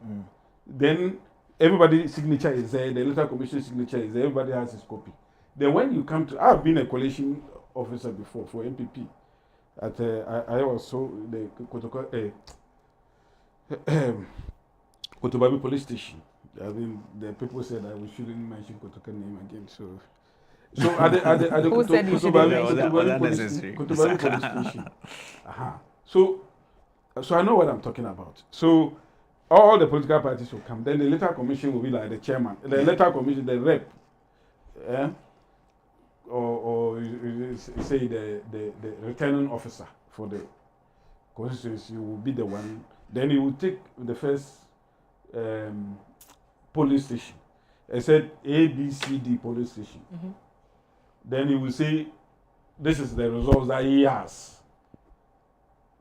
Then everybody's signature is there, the Electoral Commission signature is there, everybody has his copy. Then when you come to, I've been a collation officer before for NPP. I also the Kotobabi police station. I mean, the people said that we shouldn't mention Kotoka name again. So at the Who said you Kotobabi police station. So I know what I'm talking about. So all the political parties will come. Then the Electoral Commission will be like the chairman. The Electoral Commission, the rep, or say the returning officer for the constituency will be the one. Then he will take the first police station. I said A, B, C, D police station. Then he will say, this is the results that he has.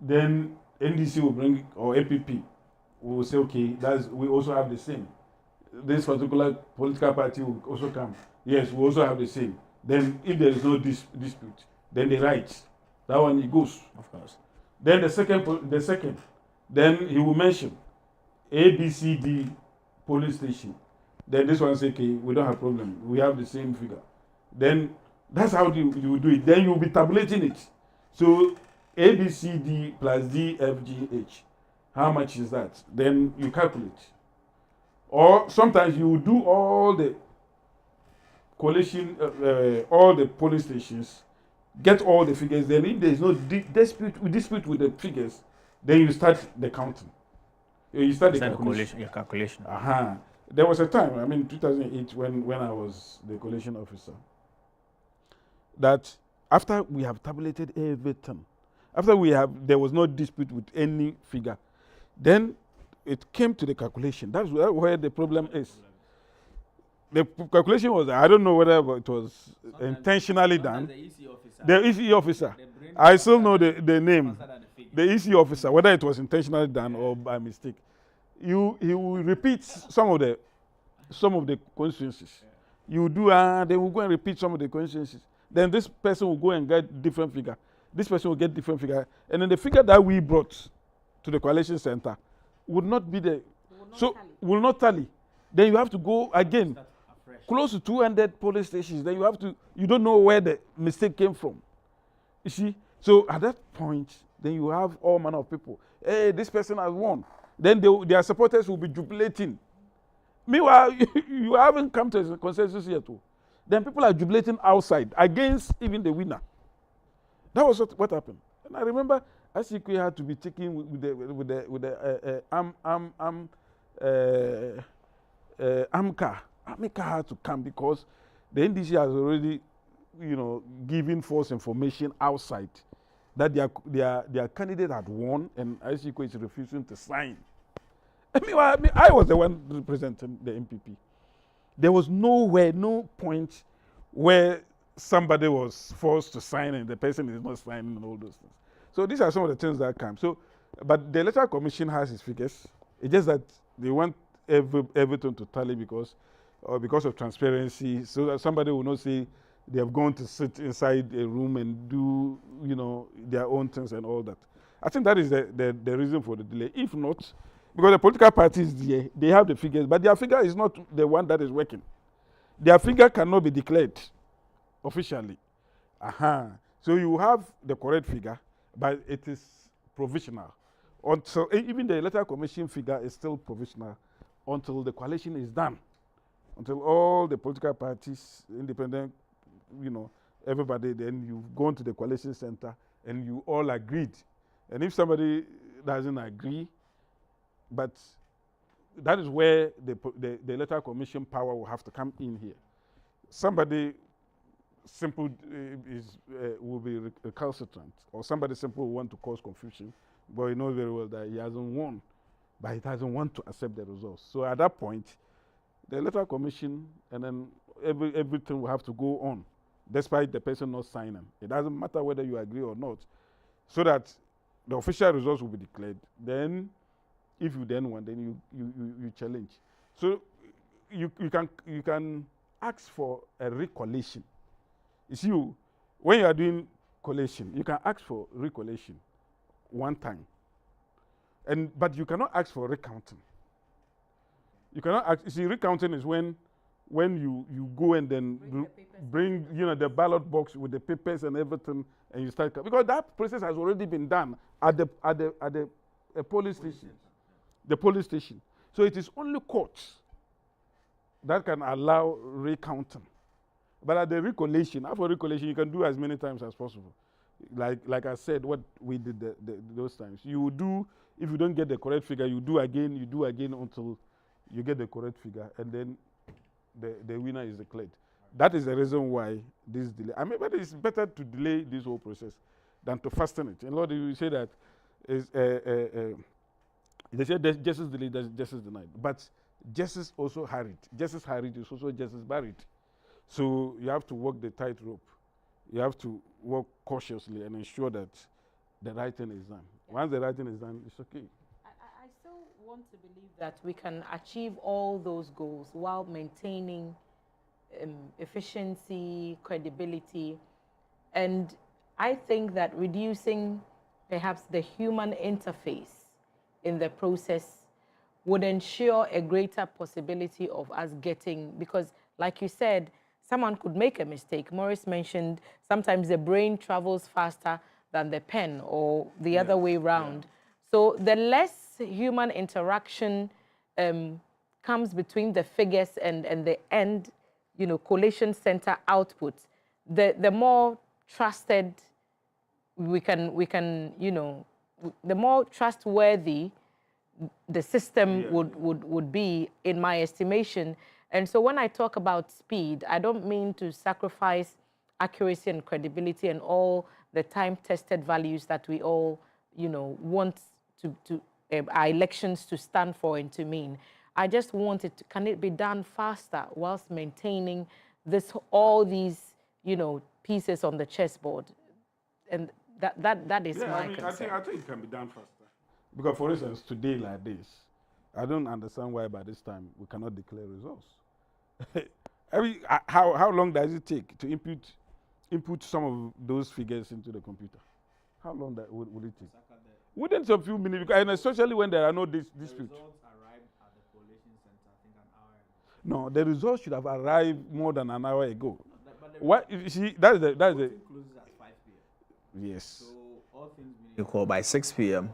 Then NDC will bring, or APP will say, okay, we also have the same. This particular political party will also come. Yes, we also have the same. Then if there is no dispute, then they write. That one it goes. Of course. Then the second, then he will mention A, B, C, D police station. Then this one say, okay, we don't have problem. We have the same figure. Then that's how you will do it. Then you will be tabulating it. So A, B, C, D plus D, F, G, H. How much is that? Then you calculate. Or sometimes you do all the coalition, all the polling stations, get all the figures. Then if there is no dispute with the figures, then you start the counting. You start the calculation. Your calculation. There was a time, I mean 2008, when I was the coalition officer, that after we have tabulated everything, there was no dispute with any figure, then it came to the calculation. That's where the problem is. The calculation was, I don't know whether it was intentionally done. The EC officer. I still know the name. The EC officer, whether it was intentionally done or by mistake. He will repeat some of the constituencies. You do, they will go and repeat some of the constituencies. Then this person will go and get different figure. This person will get different figure. And then the figure that we brought to the coalition center would not be there. Will not tally. Then you have to go again. Close to 200 police stations. Then you don't know where the mistake came from. You see? So at that point, then you have all manner of people. Hey, this person has won. Then their supporters will be jubilating. Meanwhile, you haven't come to a consensus yet. Then people are jubilating outside against even the winner. That was what happened. And I remember Asikwei had to be taken with the AMCA. AMCA had to come because the NDC has already, given false information outside that their candidate had won, and Asikwei is refusing to sign. I was the one representing the MPP. There was no point where somebody was forced to sign and the person is not signing and all those things. So these are some of the things that come. So, but the Electoral Commission has its figures. It's just that they want everything to tally because of transparency, so that somebody will not say they have gone to sit inside a room and do their own things and all that. I think that is the reason for the delay. If not, because the political parties they have the figures, but their figure is not the one that is working. Their figure cannot be declared officially. So you have the correct figure, but it is provisional. Until even the Electoral Commission figure is still provisional until the coalition is done. Until all the political parties, independent, everybody, then you've gone to the coalition center and you all agreed. And if somebody doesn't agree, but that is where the Electoral Commission power will have to come in here. Somebody simple will be recalcitrant, or somebody simple will want to cause confusion, but he knows very well that he hasn't won, but he doesn't want to accept the results. So at that point, the Electoral Commission and then everything will have to go on, despite the person not signing. It doesn't matter whether you agree or not, so that the official results will be declared. Then, if you then win, then you challenge. So you can ask for a recollation. You see, when you are doing collation, you can ask for recollation one time, but you cannot ask for recounting. You cannot ask. You see, recounting is when you go and then bring the ballot box with the papers and everything, and you start, because that process has already been done at the polling station. The polling station. So it is only courts that can allow recounting. But at the recollation, after recollation, you can do as many times as possible. Like I said, what we did those times. You do, if you don't get the correct figure, you do again until you get the correct figure, and then the winner is declared. That is the reason why this delay. I mean, but it's better to delay this whole process than to fasten it. And Lord, you say that is they say justice delayed, justice denied. But justice also hurried. Justice hurried is also justice buried. So you have to walk the tightrope. You have to work cautiously and ensure that the right thing is done. Once the right thing is done, it's okay. I still want to believe that we can achieve all those goals while maintaining efficiency, credibility, and I think that reducing perhaps the human interface in the process would ensure a greater possibility of us getting, because like you said, someone could make a mistake. Maurice mentioned sometimes the brain travels faster than the pen, or the other way around. So the less human interaction comes between the figures and the end, collation center output, the more trusted we can, the more trustworthy the system would be, in my estimation. And so when I talk about speed, I don't mean to sacrifice accuracy and credibility and all the time-tested values that we all, want our elections to stand for and to mean. I just want it to, can it be done faster whilst maintaining all these, pieces on the chessboard? And that is my concern. I think it can be done faster. Because, for instance, today like this, I don't understand why by this time we cannot declare results. How long does it take to input some of those figures into the computer? How long would it take? Within a few minutes, and especially when there are no disputes. The results arrived at the collation center, I think, an hour ago. No, the results should have arrived more than an hour ago. What you see? That is the. Closes at 5 p.m. Yes. So all things being equal, by 6 p.m.,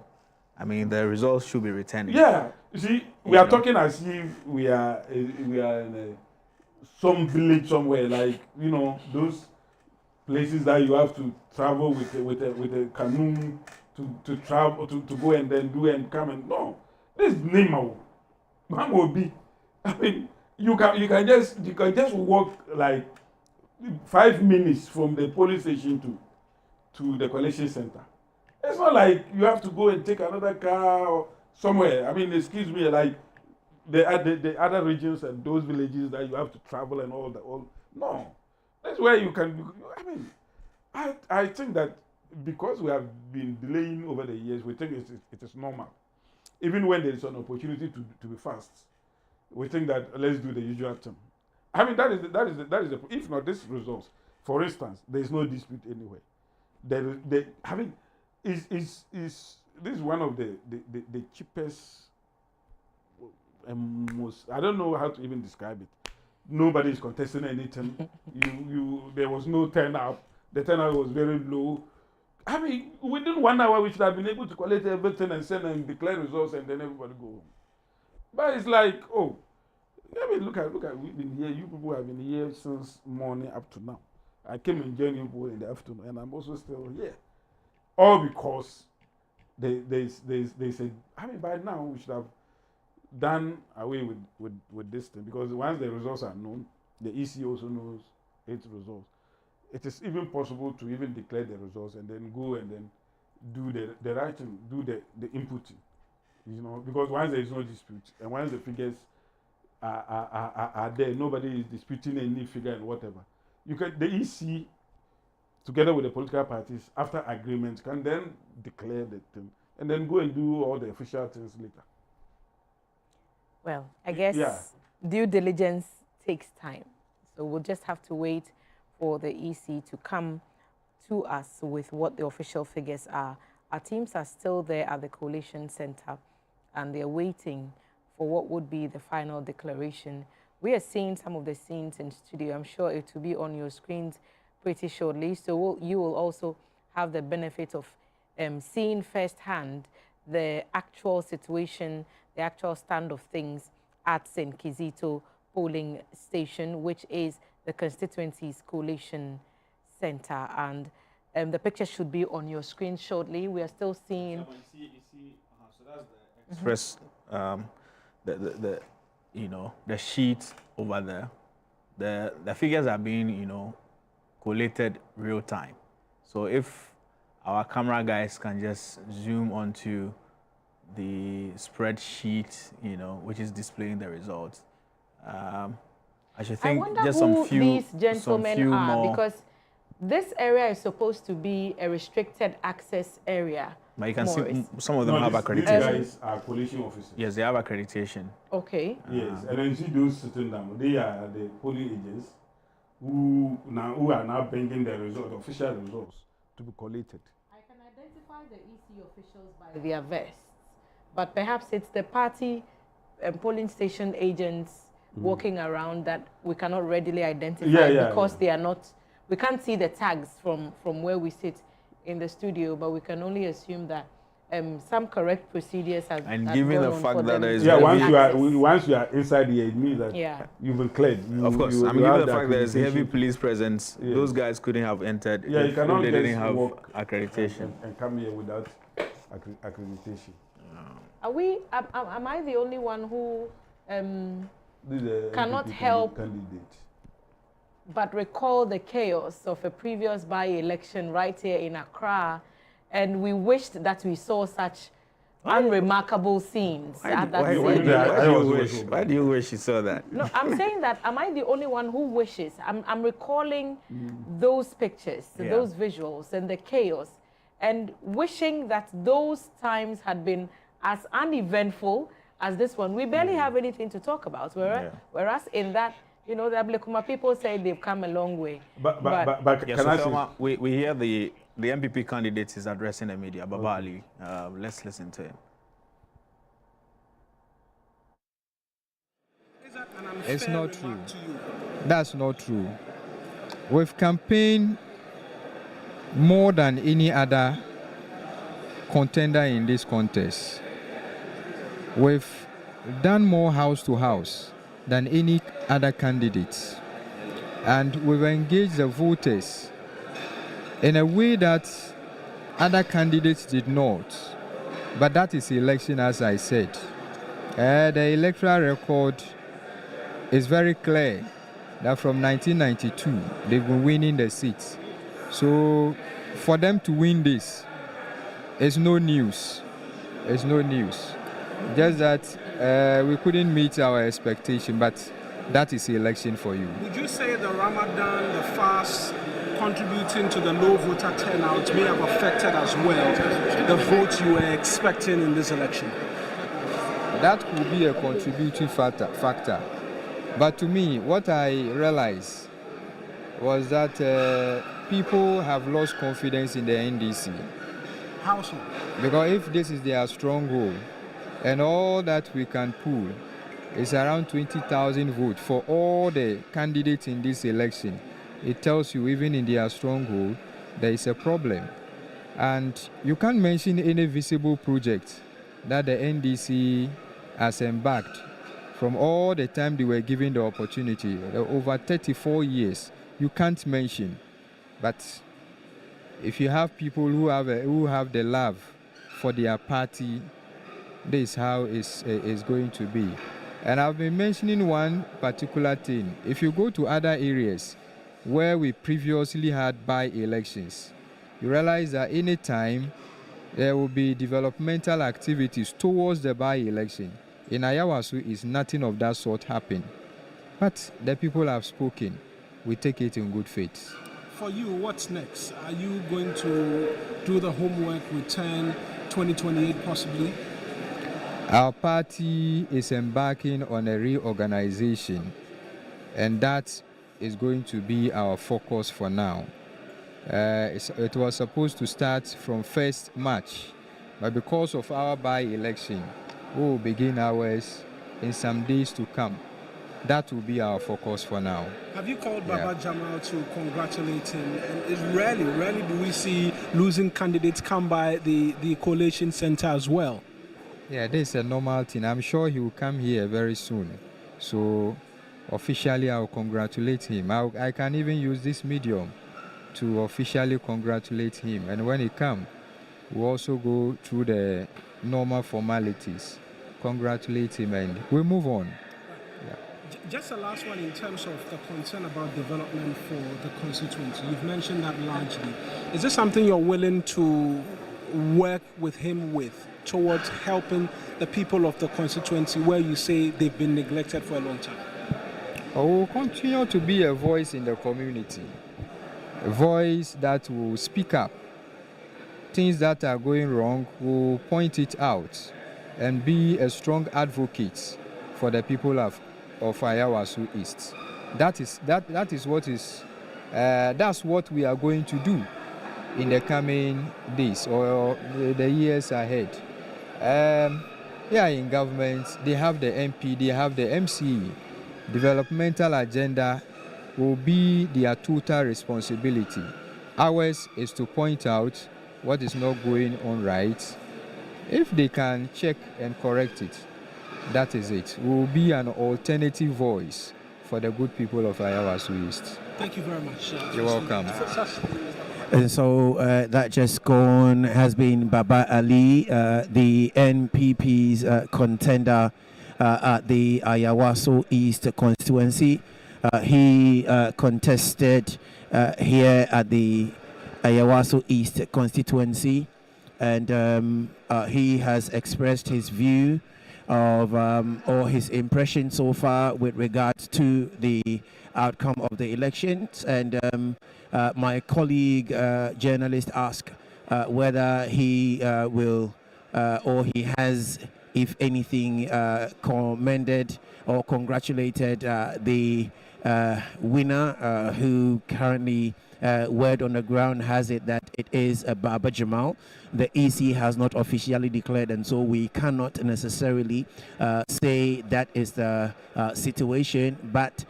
I mean the results should be returned. Yeah. You see, we are talking as if we are in some village somewhere, like those places that you have to travel with a canoe to travel to go and then do and come and no. This is Nemo. Man will be. I mean, you can just walk like 5 minutes from the police station to the collection center. It's not like you have to go and take another car or somewhere. I mean, excuse me, like the other regions and those villages that you have to travel and all that. No, that's where you can. I mean, I think that because we have been delaying over the years, we think it is normal. Even when there is an opportunity to be fast, we think that let's do the usual thing. I mean, that is the if not this results. For instance, there is no dispute anywhere. This is one of the cheapest and most, I don't know how to even describe it. Nobody is contesting anything. There was no turnout. The turnout was very low. I mean, within 1 hour, we should have been able to collect everything and send and declare results, and then everybody go home. But it's like, oh, I mean, look at we've been here. You people have been here since morning up to now. I came and joined you in the afternoon, and I'm also still here. All because they said, I mean, by now we should have done away with this thing, because once the results are known, the EC also knows its results. It is even possible to even declare the results and then go and then do the writing, do the inputting, because once there is no dispute and once the figures are there, nobody is disputing any figure and whatever. The EC, together with the political parties, after agreement, can then declare the thing and then go and do all the official things later. Well, I guess due diligence takes time. So we'll just have to wait for the EC to come to us with what the official figures are. Our teams are still there at the Collation Center, and they're waiting for what would be the final declaration. We are seeing some of the scenes in studio. I'm sure it will be on your screens pretty shortly. So you will also have the benefit of seeing firsthand the actual situation, the actual stand of things at St. Kizito polling station, which is the constituency's Collation Center. And the picture should be on your screen shortly. We are still seeing... So that's the express, the sheet over there. The figures are being, collated real time. So if our camera guys can just zoom onto the spreadsheet, which is displaying the results. I should think just some few. These gentlemen are, more. Because this area is supposed to be a restricted access area. But you can see some of them have accreditation. These guys are collation officers. Yes, they have accreditation. Okay. Yes, and then you see those sitting down. They are the polling agents who are now bringing the official results to be collated. I can identify the EC officials by their vests, but perhaps it's the party polling station agents walking around that we cannot readily identify because they are not. We can't see the tags from where we sit in the studio, but we can only assume that some correct procedures have and have given gone the on fact for that them there is to once you are inside here, it means that you've been cleared. Of course, you given have the fact there's heavy accreditation. police presence, those guys couldn't have entered Yeah, you if cannot they just didn't have walk accreditation. and come here without accreditation. Are we? Am I the only one who cannot NPP help candidate. but recall the chaos of a previous by-election right here in Accra, and we wished that we saw such unremarkable scenes at that scene. Why do you wish you saw that? No, I'm saying that, am I the only one who wishes? I'm recalling those pictures, those visuals, and the chaos, and wishing that those times had been as uneventful as this one. We barely have anything to talk about, whereas in that, you know, the Ablekuma people say they've come a long way. But can I say, we hear the MPP candidate is addressing the media, Baba Ali. Let's listen to him. It's not true. That's not true. We've campaigned more than any other contender in this contest. We've done more house to house than any other candidate. And we've engaged the voters in a way that other candidates did not. But that is election, as I said. The electoral record is very clear that from 1992, they've been winning the seats. So for them to win this, it's no news. It's no news. Just that we couldn't meet our expectation, but that is the election for you. Would you say the Ramadan, the fast, contributing to the low voter turnout may have affected as well the vote you were expecting in this election? That could be a contributing factor. But to me, what I realized was that people have lost confidence in the NDC. How so? Because if this is their stronghold, and all that we can pull is around 20,000 votes for all the candidates in this election, it tells you even in their stronghold, there is a problem. And you can't mention any visible project that the NDC has embarked from all the time they were given the opportunity, over 34 years, you can't mention. But if you have people who have the love for their party, this is how it's going to be. And I've been mentioning one particular thing. If you go to other areas where we previously had by-elections, you realize that any time there will be developmental activities towards the by-election. In Ayawaso, is nothing of that sort happen. But the people have spoken. We take it in good faith. For you, what's next? Are you going to do the homework, return 2028 possibly? Our party is embarking on a reorganization, and that is going to be our focus for now. It was supposed to start from 1st March, but because of our by-election, we will begin ours in some days to come. That will be our focus for now. Have you called Baba Jamal to congratulate him? And it's rarely do we see losing candidates come by the coalition center as well. Yeah, this is a normal thing. I'm sure he will come here very soon. So officially, I'll congratulate him. I can even use this medium to officially congratulate him. And when he comes, we'll also go through the normal formalities, congratulate him, and we move on. Yeah. Just the last one in terms of the concern about development for the constituency. You've mentioned that largely. Is this something you're willing to work with him with towards helping the people of the constituency where you say they've been neglected for a long time? I will continue to be a voice in the community, a voice that will speak up. Things that are going wrong, will point it out and be a strong advocate for the people of Ayawaso East. That's what we are going to do in the coming days or the years ahead. In government, they have the MP, they have the MCE. Developmental agenda will be their total responsibility. Ours is to point out what is not going on right If they can check and correct it, that is it. We will be an alternative voice for the good people of Ayawaso East. Thank you very much. You're welcome. And so that just gone has been Baba Ali, the NPP's contender at the Ayawaso East constituency. He contested here at the Ayawaso East constituency, and he has expressed his view of or his impression so far with regards to the outcome of the elections. And my colleague journalist asked whether he will or he has, if anything, commended or congratulated the winner, who currently word on the ground has it that it is Baba Jamal. The EC has not officially declared, and so we cannot necessarily say that is the situation. But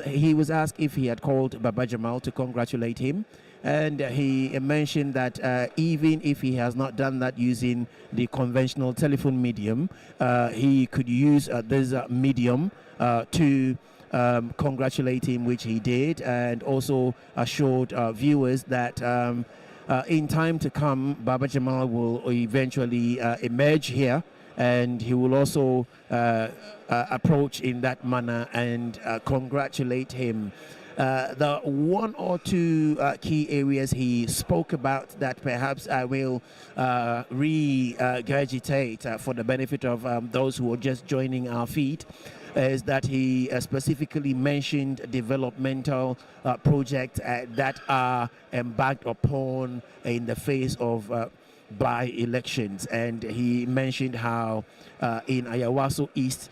he was asked if he had called Baba Jamal to congratulate him, and he mentioned that even if he has not done that using the conventional telephone medium, he could use this medium to congratulate him, which he did, and also assured viewers that in time to come, Baba Jamal will eventually emerge here, and he will also approach in that manner and congratulate him. The one or two key areas he spoke about that perhaps I will regurgitate for the benefit of those who are just joining our feed, is that he specifically mentioned developmental projects that are embarked upon in the face of by-elections. And he mentioned how in Ayawaso East,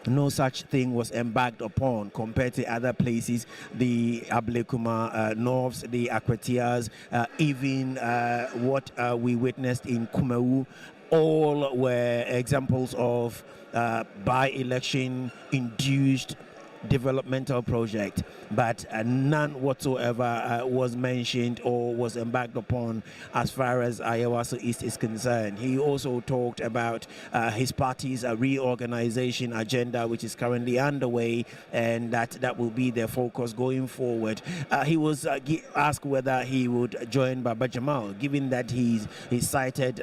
no such thing was embarked upon compared to other places, the Ablekuma Norths, the Akwatias, even what we witnessed in Kumawu. All were examples of by-election induced developmental project, but none whatsoever was mentioned or was embarked upon as far as Ayawaso East is concerned. He also talked about his party's reorganization agenda, which is currently underway, and that will be their focus going forward. He was asked whether he would join Baba Jamal, given that he cited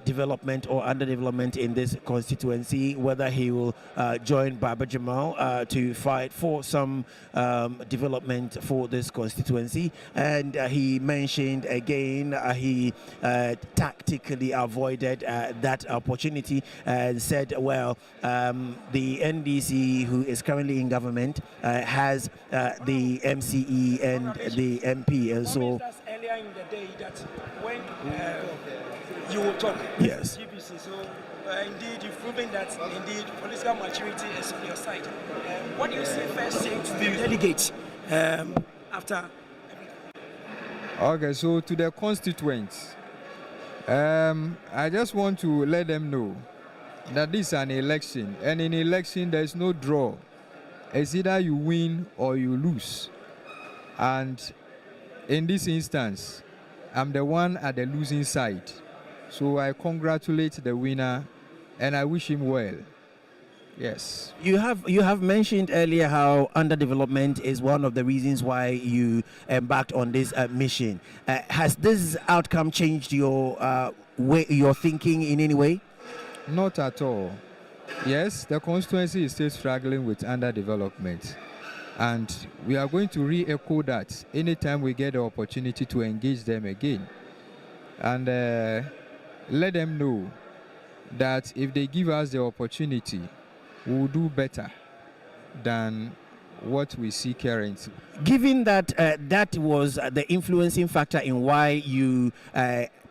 development or underdevelopment in this constituency, whether he will join Baba Jamal to fight for some development for this constituency. And he mentioned again he tactically avoided that opportunity and said, well, the NDC, who is currently in government, has the MCE and the MP, and so earlier in the day that when you will talk yes. GBC, so indeed you've proven that indeed political maturity is on your side. What do you say first to the delegates after? Okay, so to the constituents, I just want to let them know that this is an election, and in election there is no draw. It's either you win or you lose. And in this instance, I'm the one at the losing side. So I congratulate the winner and I wish him well. Yes. You have mentioned earlier how underdevelopment is one of the reasons why you embarked on this mission. Has this outcome changed your your thinking in any way? Not at all. Yes, the constituency is still struggling with underdevelopment, and we are going to re-echo that anytime we get the opportunity to engage them again, and let them know that if they give us the opportunity, we will do better than what we see currently. Given that that was the influencing factor in why you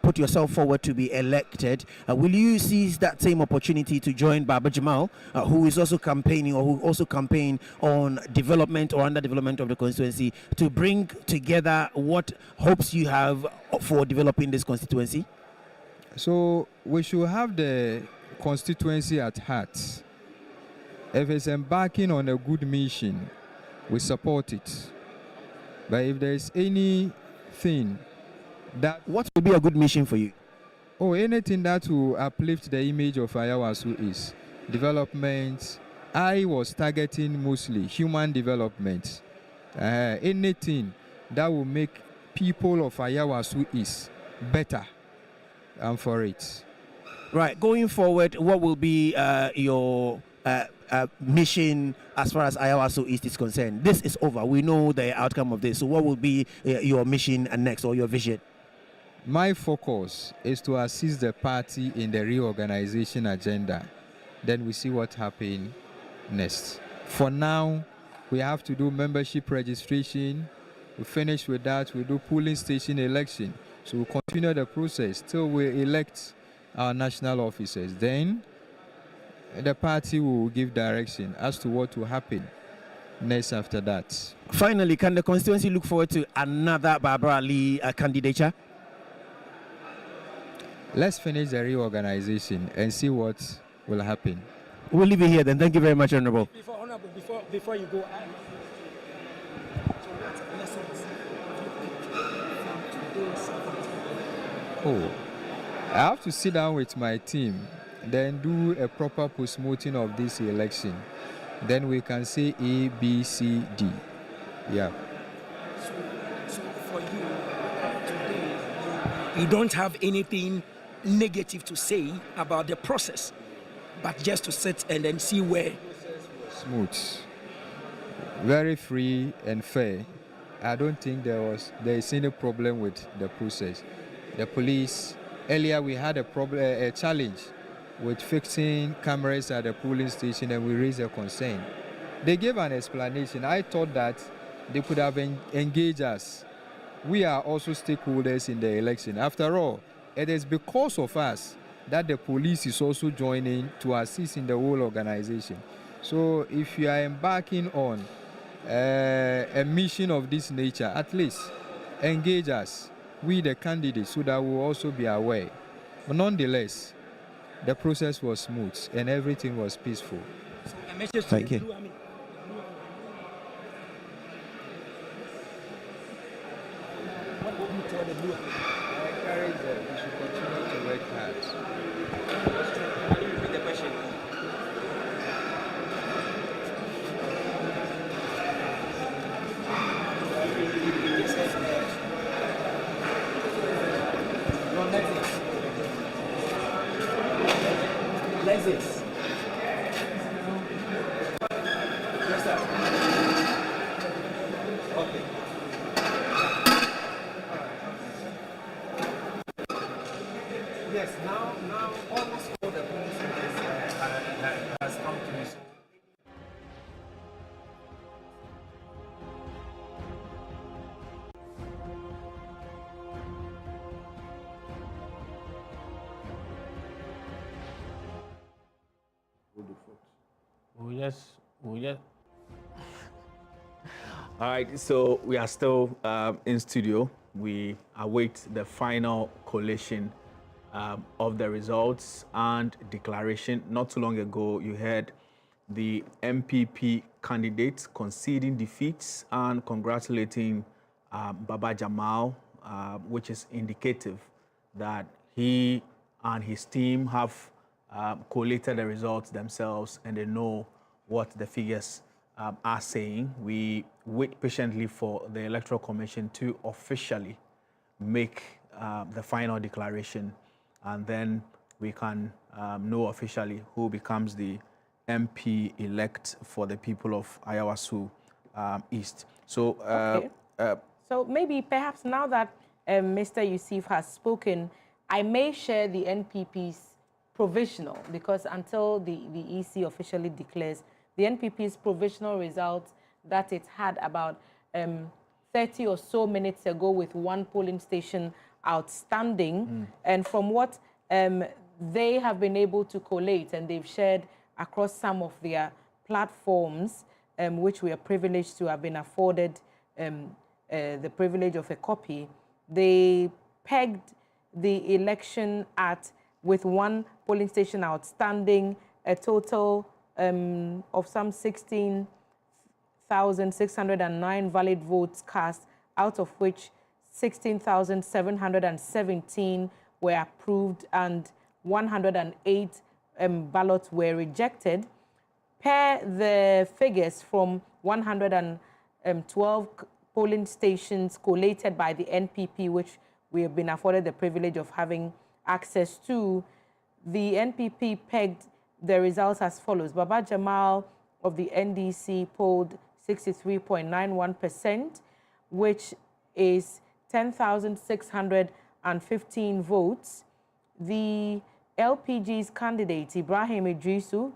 put yourself forward to be elected, will you seize that same opportunity to join Baba Jamal, who is also campaigning or who also campaigned on development or underdevelopment of the constituency, to bring together what hopes you have for developing this constituency? So we should have the constituency at heart. If it's embarking on a good mission, we support it. But if there is anything that... What would be a good mission for you? Oh, anything that will uplift the image of Ayawaso East. Development. I was targeting mostly human development. Anything that will make people of Ayawaso East better. I'm for it. Right, going forward, what will be your mission as far as Ayawaso East is concerned? This is over. We know the outcome of this. So what will be your mission next, or your vision? My focus is to assist the party in the reorganization agenda. Then we see what happens next. For now, we have to do membership registration. We finish with that. We do polling station election. So we'll continue the process till we elect our national officers. Then the party will give direction as to what will happen next after that. Finally, can the constituency look forward to another Barbara Lee candidature? Let's finish the reorganization and see what will happen. We'll leave it here then. Thank you very much, Honorable. Before you go, oh, I have to sit down with my team, then do a proper post-mortem of this election. Then we can say A, B, C, D. Yeah. So for you, today, you don't have anything negative to say about the process, but just to sit and then see where. Smooth, very free and fair. I don't think there is any problem with the process. The police, earlier we had a challenge with fixing cameras at the polling station, and we raised a concern. They gave an explanation. I thought that they could have engaged us. We are also stakeholders in the election. After all, it is because of us that the police is also joining to assist in the whole organization. So if you are embarking on a mission of this nature, at least engage us, we the candidates, so that we will also be aware. But nonetheless, the process was smooth and everything was peaceful. Thank you. What would you tell the blue? We should continue to work hard. Can you repeat the question? Lexus. Yes, sir. Okay. Yes, now almost all the police has come to me. We just. All right, so we are still in studio. We await the final collation of the results and declaration. Not too long ago, you heard the MPP candidates conceding defeats and congratulating Baba Jamal, which is indicative that he and his team have collated the results themselves and they know what the figures are saying. We wait patiently for the Electoral Commission to officially make the final declaration, and then we can know officially who becomes the MP elect for the people of Ayawaso East. So, so maybe perhaps now that Mr. Yusuf has spoken, I may share the NPP's provisional, because until the EC officially declares the NPP's provisional results that it had about 30 or so minutes ago with one polling station outstanding. And from what they have been able to collate and they've shared across some of their platforms, which we are privileged to have been afforded the privilege of a copy, they pegged the election at, with one polling station outstanding, a total of some 16,609 valid votes cast, out of which 16,717 were approved and 108 ballots were rejected. Per the figures from 112 polling stations collated by the NPP, which we have been afforded the privilege of having access to, the NPP pegged the results as follows. Baba Jamal of the NDC polled 63.91%, which is 10,615 votes. The LPG's candidate, Ibrahim Idrisu,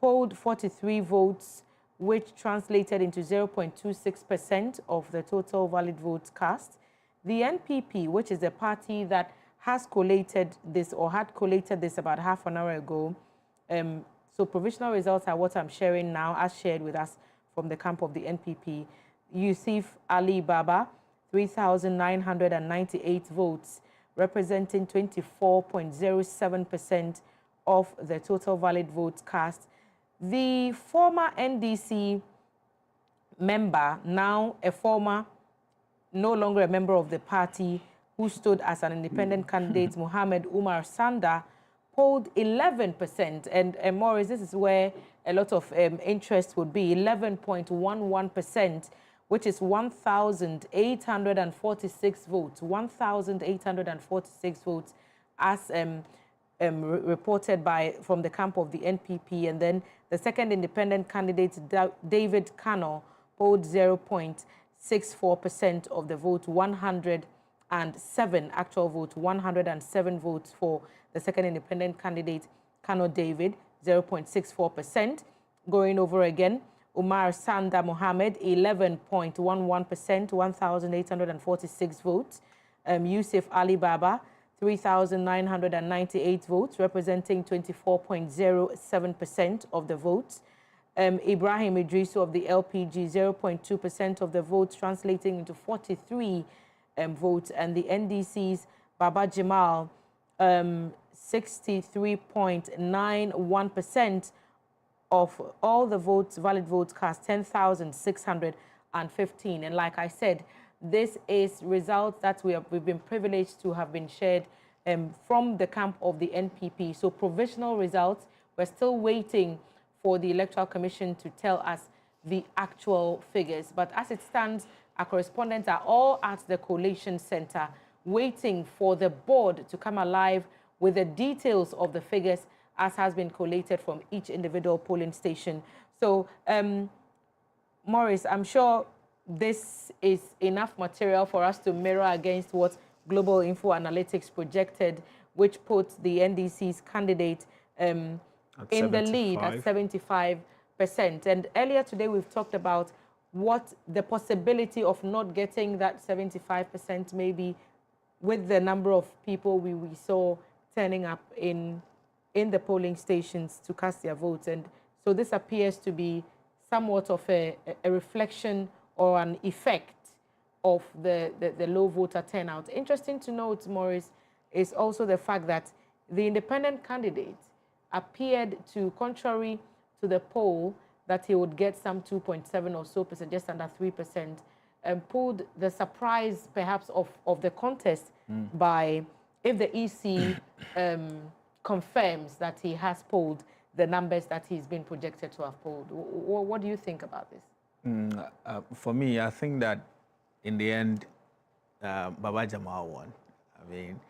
polled 43 votes, which translated into 0.26% of the total valid votes cast. The NPP, which is the party that has collated this or had collated this about half an hour ago, so provisional results are what I'm sharing now, as shared with us from the camp of the NPP. Yusuf Ali Baba, 3,998 votes, representing 24.07% of the total valid votes cast. The former NDC member, now a former, no longer a member of the party, who stood as an independent candidate, Mohammed Umar Sanda, polled 11%. And Maurice, this is where a lot of interest would be, 11.11%, which is 1,846 votes. 1,846 votes as reported from the camp of the NPP. And then the second independent candidate, David Kano, polled 0.64% of the vote, 107 actual votes, 107 votes for the second independent candidate, Kano David, 0.64%. Going over again, Umar Sanda Mohammed, 11.11%, 1,846 votes. Yusuf Ali Baba, 3,998 votes, representing 24.07% of the votes. Ibrahim Idrisu of the LPG, 0.2% of the votes, translating into 43 votes. And the NDC's Baba Jamal, 63.91% of all the votes, valid votes cast, 10,615. And like I said, this is results that we've been privileged to have been shared from the camp of the NPP. So provisional results, we're still waiting for the Electoral Commission to tell us the actual figures. But as it stands, our correspondents are all at the Collation Center waiting for the board to come alive with the details of the figures as has been collated from each individual polling station. So, Maurice, I'm sure this is enough material for us to mirror against what Global Info Analytics projected, which puts the NDC's candidate in the lead at 75%. And earlier today, we've talked about what the possibility of not getting that 75% maybe with the number of people we saw turning up in the polling stations to cast their votes. And so this appears to be somewhat of a reflection or an effect of the low voter turnout. Interesting to note, Maurice, is also the fact that the independent candidate appeared to, contrary to the poll, that he would get some 2.7 or so percent, just under 3%, and pulled the surprise, perhaps, of the contest by, if the EC confirms that he has polled the numbers that he's been projected to have polled. What do you think about this? For me, I think that in the end, Baba Jamal won. I mean,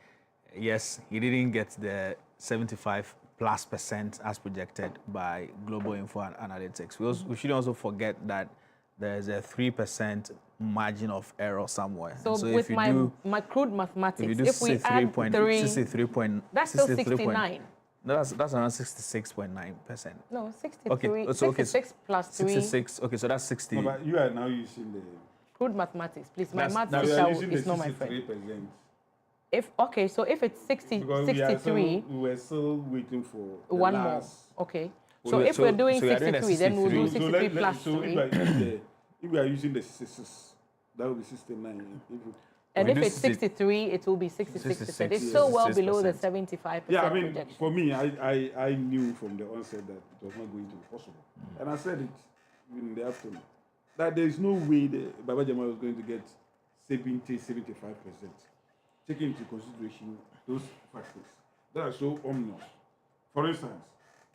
yes, he didn't get the 75+% as projected by Global Info Analytics. We shouldn't also forget that there's a 3% margin of error somewhere. So with my crude mathematics, if we add 3, that's still 69. No, that's around 66.9%. No, 63. Okay, so 66 plus 3. 66. Okay, so that's 60. No, but you are now using the crude mathematics, please. My math teacher is not my friend. So if it's 63, we were still waiting for one more. Okay. So if we're doing 63, then we'll do 63 plus 3. If we are using the 66, that will be 69. And if it's 63, it will be 66%. It's still well below the 75% projection. For me, I knew from the onset that it was not going to be possible. And I said it in the afternoon, that there is no way that Baba Jamal was going to get 70-75%. taking into consideration those factors that are so ominous. For instance,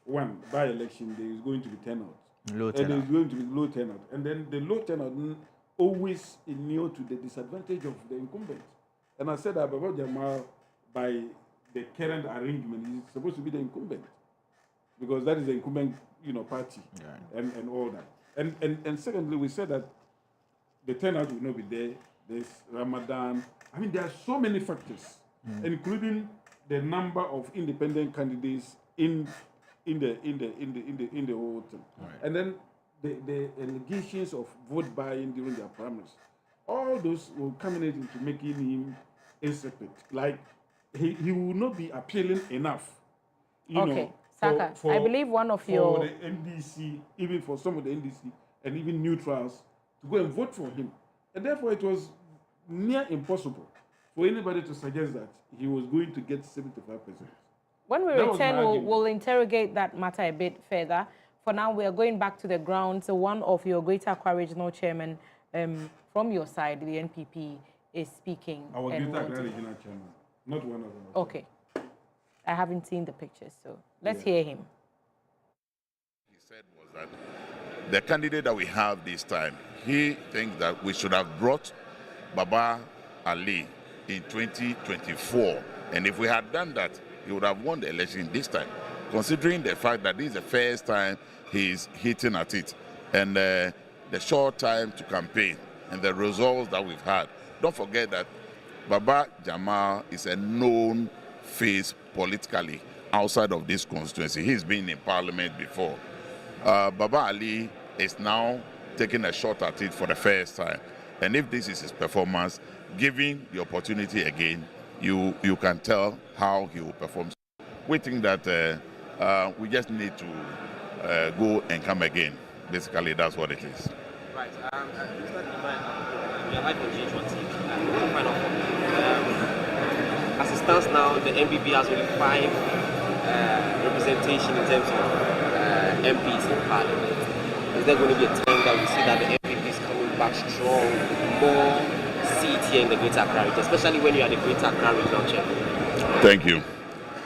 one, by-election, there is going to be turnout. Low And there turnout. is going to be low turnout. And then the low turnout always inure to the disadvantage of the incumbent. And I said that Baba Jamal, by the current arrangement, is supposed to be the incumbent. Because that is the incumbent, party and all that. And secondly, we said that the turnout will not be there. There's Ramadan. I mean, there are so many factors, including the number of independent candidates in the whole thing. Right. And then the allegations of vote buying during their primaries. All those will culminate into making him insipid. Like he will not be appealing enough. Okay, Saka, I believe one of your... For the NDC, even for some of the NDC, and even neutrals, to go and vote for him. And therefore it was near impossible for anybody to suggest that he was going to get 75%. When we That was return, my we'll argument. interrogate that matter a bit further. For now, we are going back to the ground. So one of your Greater Accra Regional Chairman from your side, the NPP, is speaking. Our and Greater wanting- Accra Regional Chairman, not one of them. Okay. I haven't seen the pictures, so let's hear him. The candidate that we have this time, he thinks that we should have brought Baba Ali in 2024. And if we had done that, he would have won the election this time, considering the fact that this is the first time he's hitting at it. And the short time to campaign and the results that we've had. Don't forget that Baba Jamal is a known face politically outside of this constituency. He's been in parliament before. Baba Ali is now taking a shot at it for the first time. And if this is his performance, given the opportunity again, you can tell how he will perform. We think that we just need to go and come again. Basically, that's what it is. Right. Mr. Iman, we are live on GH1 TV. I want to find out from you. As it stands now, the NPP has only 5 representation in terms of MPs in Parliament. Is there going to be a time that we see that the NPP is coming back strong, more seats here in the Greater Accra region, especially when you are the Greater Accra Regional Chairman? Thank you.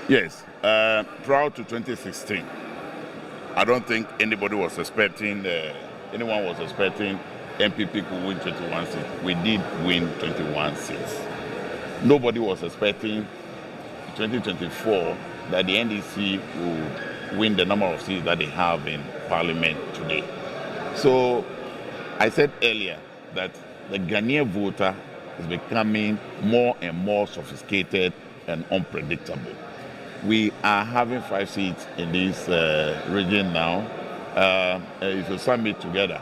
Yes, prior to 2016, I don't think anybody was expecting, anyone was expecting MPP could win 21 seats. We did win 21 seats. Nobody was expecting 2024 that the NDC would win the number of seats that they have in Parliament today. So I said earlier that the Ghanaian voter is becoming more and more sophisticated and unpredictable. We are having 5 seats in this region now. If you sum it together,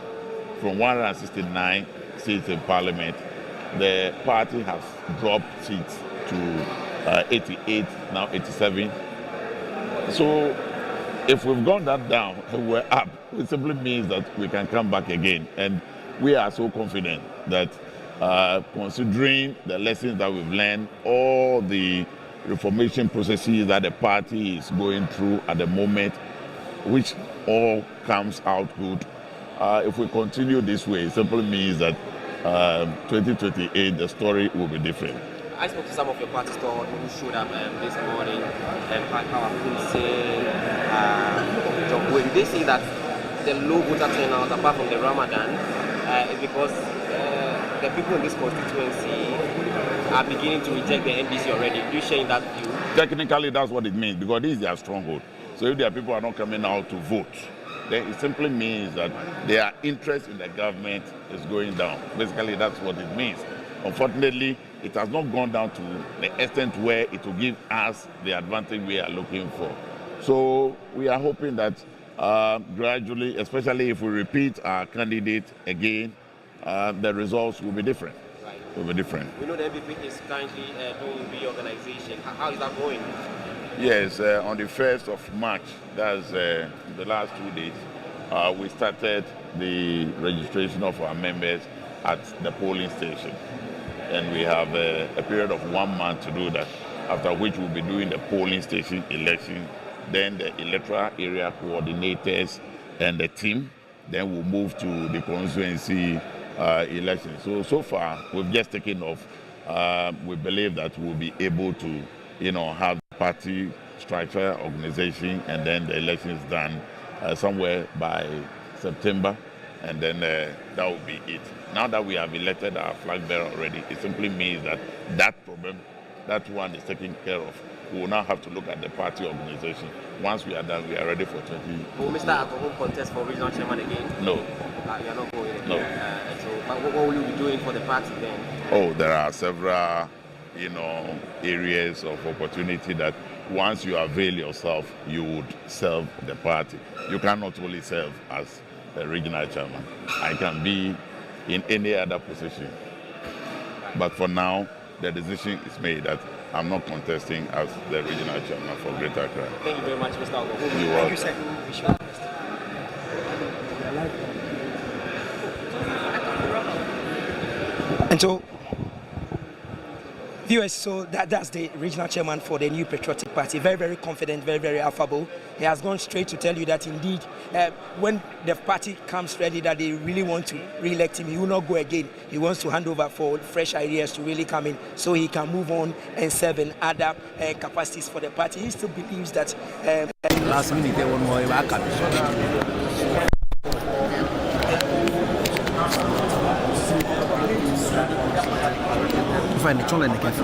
from 169 seats in Parliament, the party has dropped seats to 88, now 87. So if we've gone that down and we're up, it simply means that we can come back again. And we are so confident that considering the lessons that we've learned, all the reformation processes that the party is going through at the moment, which all comes out good. If we continue this way, it simply means that 2028, the story will be different. I spoke to some of your party stores who showed up this morning, Power Kunsin, John Boy. They say that the low voter turnout, apart from the Ramadan, is because the people in this constituency are beginning to reject the NDC already. Do you share in that view? Technically, that's what it means, because this is their stronghold. So if their people are not coming out to vote, then it simply means that their interest in the government is going down. Basically, that's what it means. Unfortunately, it has not gone down to the extent where it will give us the advantage we are looking for. So we are hoping that gradually, especially if we repeat our candidate again, the results will be different. Will be different. We know the MPP is currently doing reorganization. How is that going? Yes, on the 1st of March, that's the last 2 days, we started the registration of our members at the polling station. And we have a period of 1 month to do that, after which we'll be doing the polling station election, then the electoral area coordinators and the team, then we'll move to the constituency election. So far, we've just taken off we believe that we'll be able to, have party structure, organization, and then the election is done somewhere by September, and then that will be it. Now that we have elected our flag bearer already, it simply means that that problem, that one is taken care of. We will now have to look at the party organization. Once we are done, we are ready for 20. Will Mr. Agogo contest for regional chairman again? No. You are not going again? No. But what will you be doing for the party then? Oh, there are several, areas of opportunity that once you avail yourself, you would serve the party. You cannot only serve as the regional chairman. I can be in any other position. But for now, the decision is made that I'm not contesting as the regional chairman for Greater Accra. Thank you very much, Mr. Agogo. You're welcome. And so, viewers, so that's the regional chairman for the New Patriotic Party. Very, very confident, very, very affable. He has gone straight to tell you that indeed, when the party comes ready, that they really want to re-elect him, he will not go again. He wants to hand over for fresh ideas to really come in so he can move on and serve in other capacities for the party. He still believes that... last minute, they want more. Find the challenge again for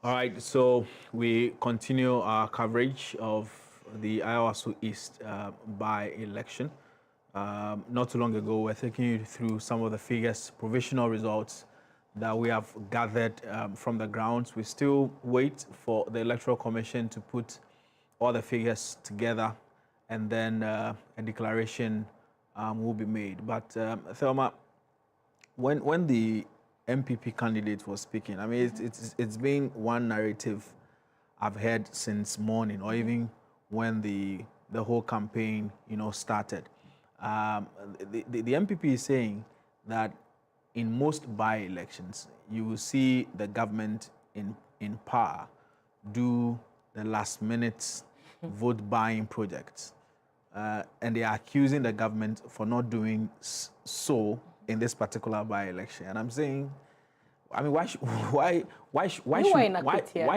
All right, so we continue our coverage of the Ayawaso East by-election. Not too long ago, we're taking you through some of the figures, provisional results that we have gathered from the grounds. We still wait for the Electoral Commission to put all the figures together, and then a declaration will be made. But Thelma, when the MPP candidate was speaking, I mean, it's been one narrative I've heard since morning, or even when the whole campaign, started. The MPP is saying that in most by-elections, you will see the government in power do the last-minute vote-buying projects, and they are accusing the government for not doing so in this particular by-election. And I'm saying, I mean, why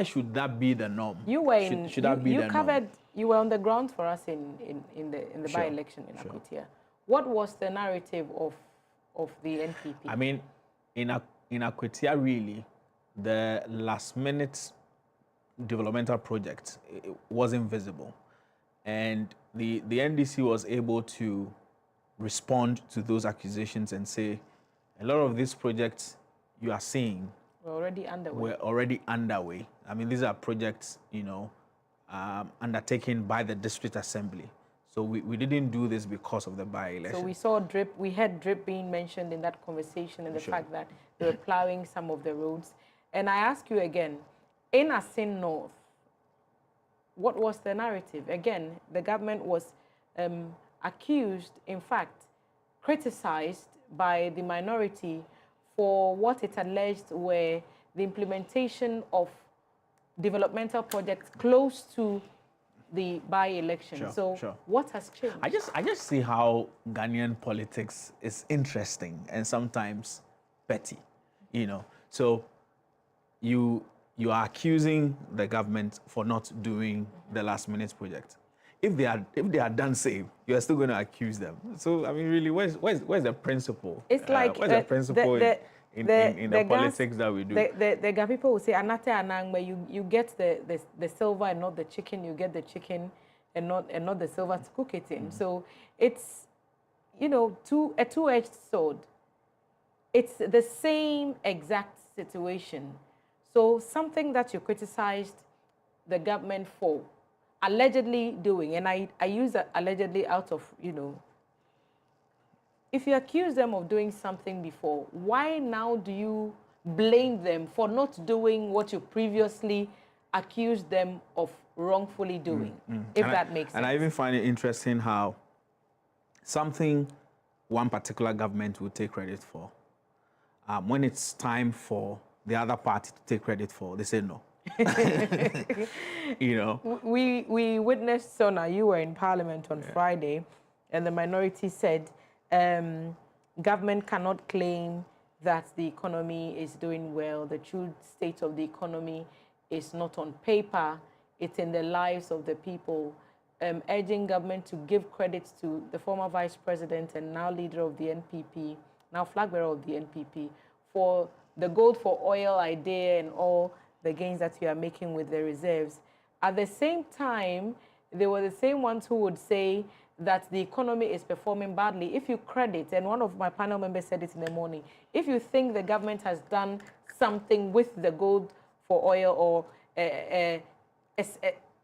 should that be the norm? You were in. Should that be the norm? You were on the ground for us in the by-election in Akutia. What was the narrative of the NPP? I mean, in Akutia, really, the last-minute developmental project wasn't visible, and the NDC was able to respond to those accusations and say, a lot of these projects you are seeing were already underway. I mean, these are projects, undertaken by the district assembly. So we didn't do this because of the by-election. So we saw DRIP, we had DRIP being mentioned in that conversation, and the fact that they were plowing some of the roads. And I ask you again, in Asin North, what was the narrative? Again, the government was accused, in fact, criticized by the minority for what it alleged were the implementation of developmental projects close to the by-election. What has changed? I just see how Ghanaian politics is interesting and sometimes petty, So you are accusing the government for not doing the last-minute project. If they are done same, you are still going to accuse them. So I mean, really, where's the principle? It's like where's the principle in the politics that we do? The Ga people will say, "Anate anangme." You get the silver and not the chicken. You get the chicken and not the silver to cook it in. So it's you know, a two-edged sword. It's the same exact situation. So something that you criticized the government for allegedly doing, and I use that allegedly out of, you know, if you accuse them of doing something before, why now do you blame them for not doing what you previously accused them of wrongfully doing, if that makes sense? And I even find it interesting how something one particular government will take credit for, when it's time for the other party to take credit for, they say no. You know? We witnessed, Sona, you were in Parliament on Friday, and the minority said government cannot claim that the economy is doing well. The true state of the economy is not on paper, it's in the lives of the people. Urging government to give credit to the former vice president and now leader of the NPP, now flag bearer of the NPP, for the gold for oil idea and all the gains that we are making with the reserves. At the same time, they were the same ones who would say that the economy is performing badly. If you credit, and one of my panel members said it in the morning, if you think the government has done something with the gold for oil or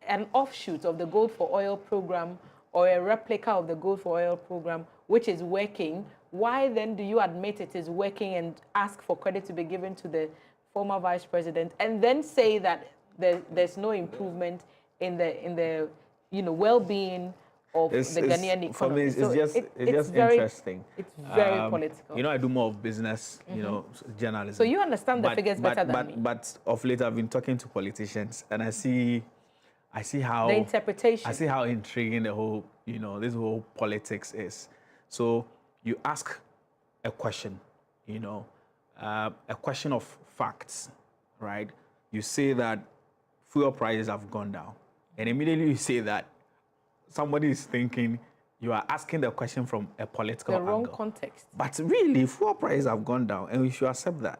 an offshoot of the Gold for Oil program or a replica of the Gold for Oil program, which is working, why then do you admit it is working and ask for credit to be given to the former vice president and then say that there's no improvement in the you know, well-being of the Ghanaian economy? For me, it's just very interesting. It's very political. You know, I do more of business, you know, journalism. So you understand the figures better than me. But of late, I've been talking to politicians, and I see how the interpretation. I see how intriguing the whole, you know, this whole politics is. So you ask a question, you know, a question of facts, right? You say that fuel prices have gone down, and immediately you say that somebody is thinking you are asking the question from a political angle. The wrong context. But really, fuel prices have gone down, and we should accept that.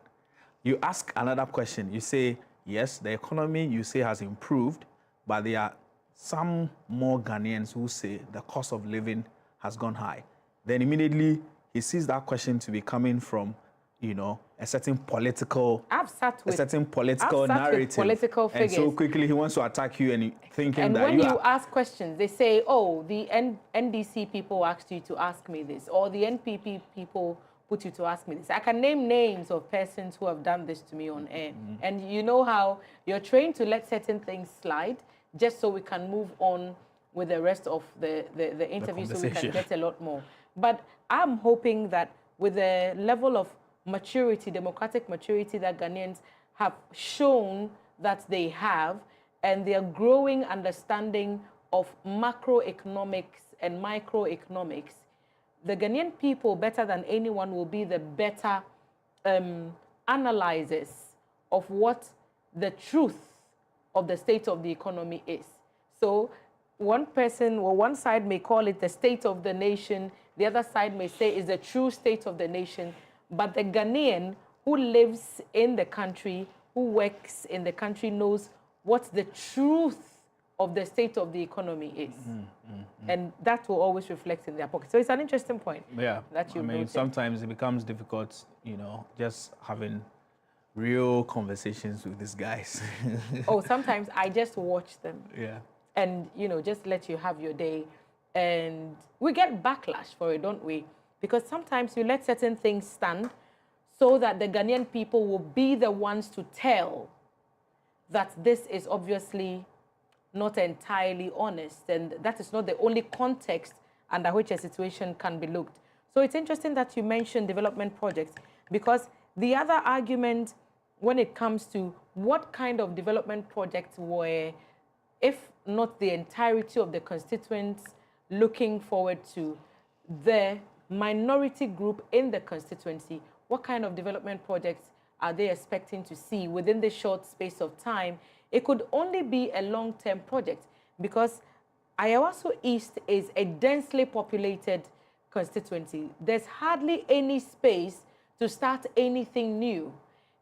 You ask another question. You say, yes, the economy, you say, has improved, but there are some more Ghanaians who say the cost of living has gone high. Then immediately he sees that question to be coming from, you know, a certain political, narrative. With political figures. And so quickly he wants to attack you, and thinking and that when you ask questions, they say, oh, the NDC people asked you to ask me this, or the NPP people put you to ask me this. I can name names of persons who have done this to me on air. And you know how you're trained to let certain things slide just so we can move on with the rest of the interview so we can get a lot more. But I'm hoping that with the level of maturity, democratic maturity that Ghanaians have shown that they have, and their growing understanding of macroeconomics and microeconomics, the Ghanaian people, better than anyone, will be the better analyzers of what the truth of the state of the economy is. So one person or one side may call it the state of the nation, the other side may say it's the true state of the nation, but the Ghanaian who lives in the country, who works in the country, knows what the truth of the state of the economy is. And that will always reflect in their pocket. So it's an interesting point. Yeah, that you I mean, sometimes it becomes difficult, you know, just having real conversations with these guys. Oh, sometimes I just watch them. Yeah. And, you know, just let you have your day. And we get backlash for it, don't we? Because sometimes you let certain things stand so that the Ghanaian people will be the ones to tell that this is obviously not entirely honest, and that is not the only context under which a situation can be looked. So it's interesting that you mentioned development projects, because the other argument when it comes to what kind of development projects were, if not the entirety of the constituents looking forward to, the minority group in the constituency, what kind of development projects are they expecting to see within the short space of time? It could only be a long-term project, because Ayawaso East is a densely populated constituency. There's hardly any space to start anything new.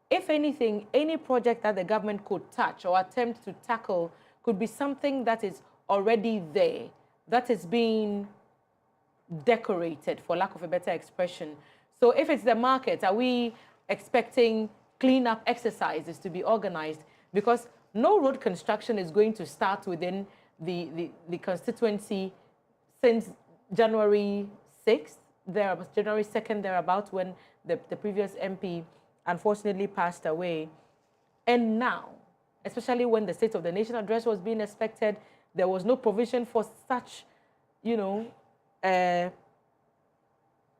If anything, any project that the government could touch or attempt to tackle could be something that is already there, that is being decorated, for lack of a better expression. So if it's the market, are we expecting cleanup exercises to be organized? Because no road construction is going to start within the constituency since January 6th, January 2nd, thereabouts, when the previous MP unfortunately passed away. And now, especially when the State of the Nation address was being expected, there was no provision for such,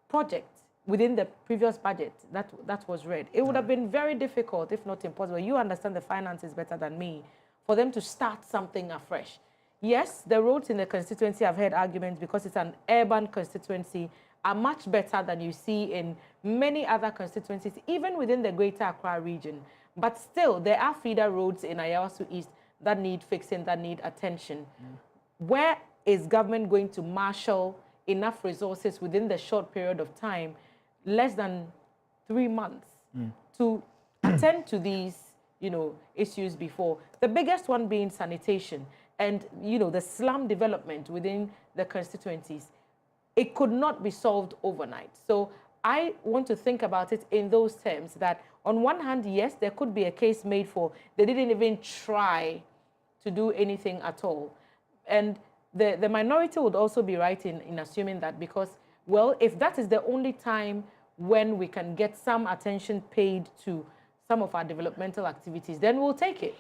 project within the previous budget that was read. It would have been very difficult, if not impossible. You understand the finances better than me, for them to start something afresh. Yes, the roads in the constituency, I've heard arguments because it's an urban constituency, are much better than you see in many other constituencies, even within the Greater Accra region. But still, there are feeder roads in Ayawaso East that need fixing, that need attention. Where is government going to marshal enough resources within the short period of time, less than 3 months, to attend to these, issues before? The biggest one being sanitation and, the slum development within the constituencies. It could not be solved overnight. So I want to think about it in those terms, that on one hand, yes, there could be a case made for they didn't even try to do anything at all. And the minority would also be right in assuming that, because, well, if that is the only time when we can get some attention paid to some of our developmental activities, then we'll take it.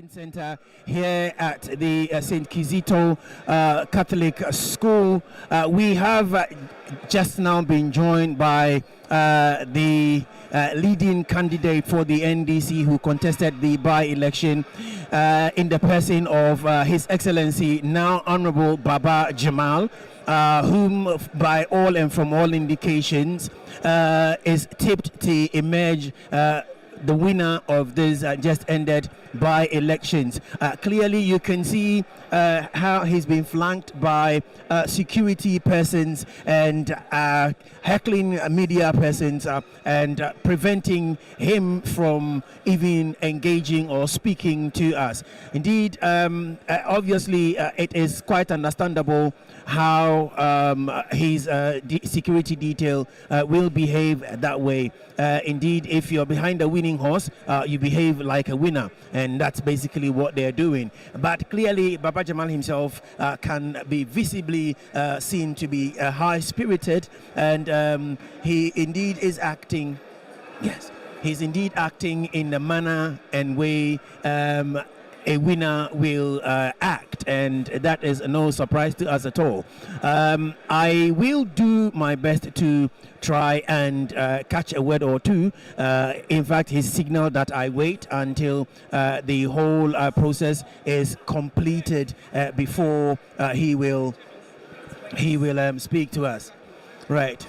Center here at the St. Kizito Catholic School. We have just now been joined by the leading candidate for the NDC who contested the by-election in the person of His Excellency, now Honorable Baba Jamal, whom by all and from all indications is tipped to emerge the winner of this just ended by-elections. Clearly you can see how he's been flanked by security persons and heckling media persons and preventing him from even engaging or speaking to us. Indeed, obviously it is quite understandable how his security detail will behave that way. Indeed, if you're behind a winning horse, you behave like a winner, and that's basically what they're doing. But clearly, Baba Jamal himself can be visibly seen to be high-spirited, and he indeed is acting, yes, he's indeed acting in the manner and way a winner will act, and that is no surprise to us at all. I will do my best to try and catch a word or two. In fact, he signaled that I wait until the whole process is completed before he will speak to us. Right.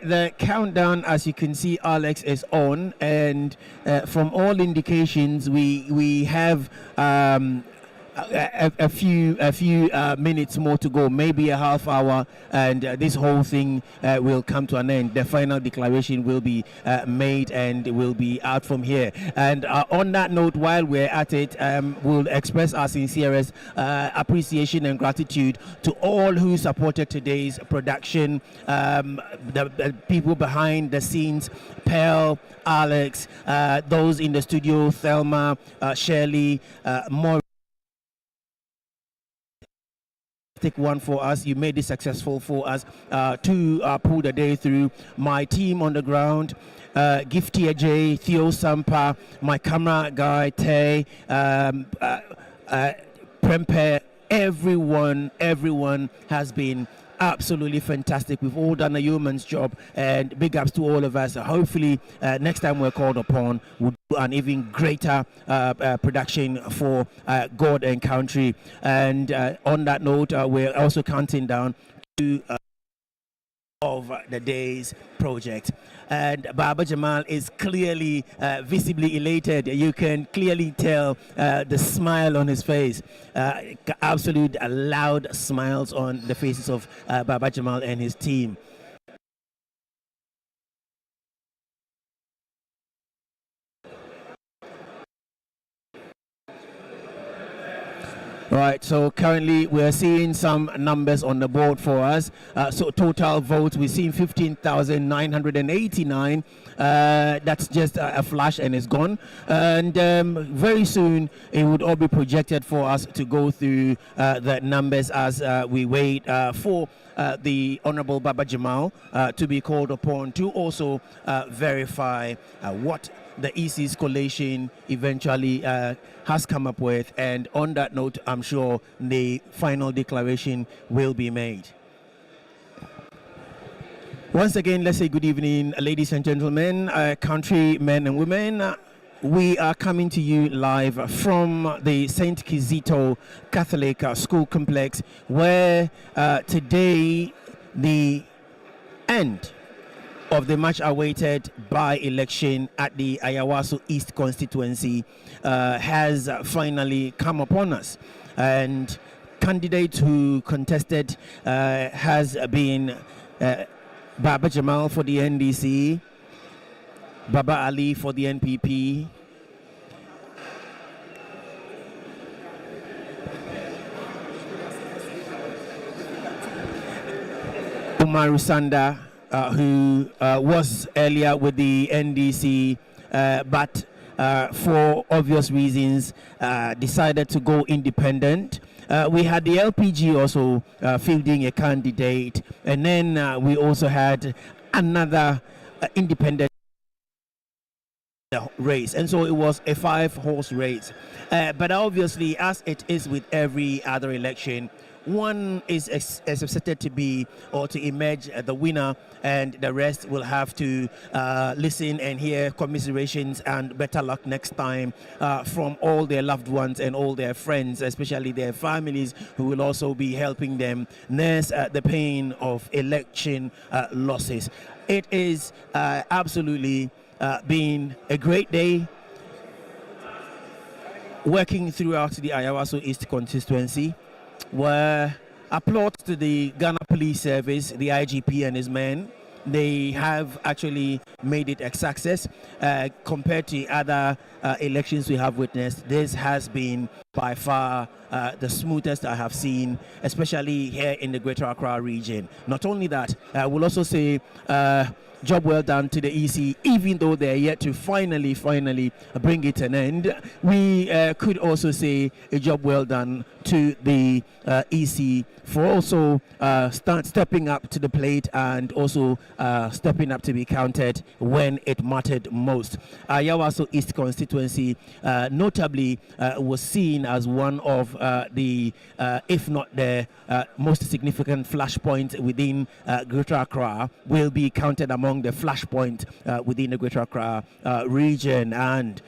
The countdown, as you can see, Alex, is on, and from all indications, we have a few minutes more to go, maybe a half hour, and this whole thing will come to an end. The final declaration will be made and will be out from here. And on that note, while we're at it, we'll express our sincerest appreciation and gratitude to all who supported today's production, the people behind the scenes, Pearl, Alex, those in the studio, Thelma, Shirley, Maureen. One for us. You made it successful for us to pull the day through. My team on the ground, Gifty Ajay, Theo Sampa, my camera guy Tay, Prempe, everyone has been absolutely fantastic. We've all done a yeoman's job, and big ups to all of us. Hopefully next time we're called upon, we'll do an even greater production for God and country. And on that note, we're also counting down to of the day's project, and Baba Jamal is clearly visibly elated. You can clearly tell the smile on his face, absolute loud smiles on the faces of Baba Jamal and his team. Right, so currently we're seeing some numbers on the board for us. So total votes, we're seeing 15,989. That's just a flash and it's gone. And very soon it would all be projected for us to go through the numbers as we wait for the Honorable Baba Jamal to be called upon to also verify what the EC's collation eventually has come up with. And on that note, I'm sure the final declaration will be made. Once again, let's say good evening, ladies and gentlemen, countrymen and women. We are coming to you live from the St. Kizito Catholic School Complex, where today the end of the much awaited by-election at the Ayawaso East constituency has finally come upon us. And candidate who contested has been Baba Jamal for the NDC, Baba Ali for the NPP, Umar Sanda, who was earlier with the NDC, but for obvious reasons decided to go independent. We had the LPG also fielding a candidate, and then we also had another independent race, and so it was a 5-horse race. But obviously, as it is with every other election, one is expected to be or to emerge the winner, and the rest will have to listen and hear commiserations and better luck next time from all their loved ones and all their friends, especially their families, who will also be helping them nurse the pain of election losses. It is absolutely been a great day working throughout the Ayawaso East constituency, where applause to the Ghana Police Service, the IGP and his men. They have actually made it a success compared to other elections we have witnessed. This has been by far the smoothest I have seen, especially here in the Greater Accra region. Not only that, I will also say job well done to the EC, even though they're yet to finally bring it an end. We could also say a job well done to the EC for also stepping up to the plate and also stepping up to be counted when it mattered most. Ayawaso East constituency notably was seen as one of the, if not the most significant flashpoint within Greater Accra, will be counted among the flashpoint within the Greater Accra region. And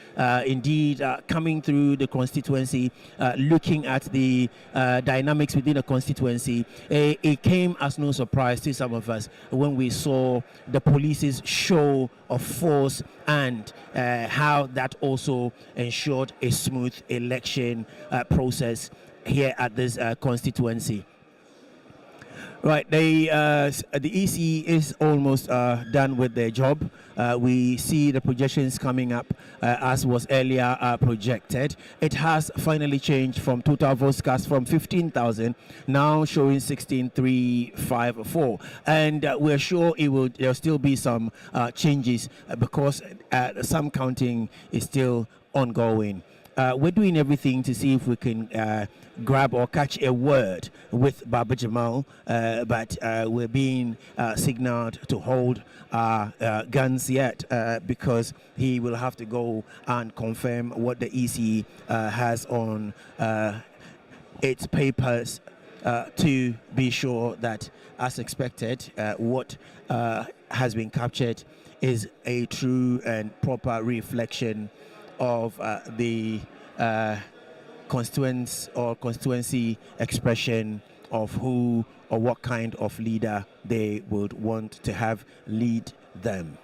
indeed, coming through the constituency, looking at the dynamics within the constituency, it came as no surprise to some of us when we saw the police's show of force and how that also ensured a smooth election process here at this constituency. Right, the EC is almost done with their job. We see the projections coming up as was earlier projected. It has finally changed from total votes cast from 15,000, now showing 16,354. And we're sure there'll still be some changes because some counting is still ongoing. We're doing everything to see if we can grab or catch a word with Baba Jamal, but we're being signaled to hold our guns yet because he will have to go and confirm what the EC has on its papers to be sure that, as expected, what has been captured is a true and proper reflection of the constituency expression of who or what kind of leader they would want to have lead them.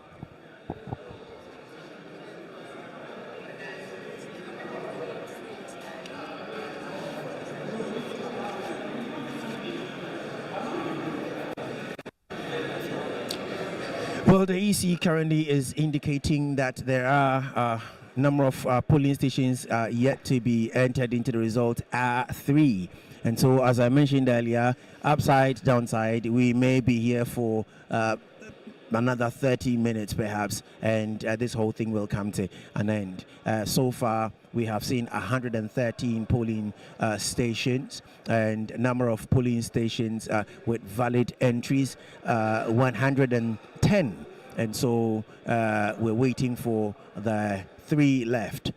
Well, the EC currently is indicating that there are number of polling stations yet to be entered into the result are 3. And so, as I mentioned earlier, upside, downside, we may be here for another 30 minutes perhaps, and this whole thing will come to an end. So far, we have seen 113 polling stations, and number of polling stations with valid entries, 110. And so we're waiting for the 3 left.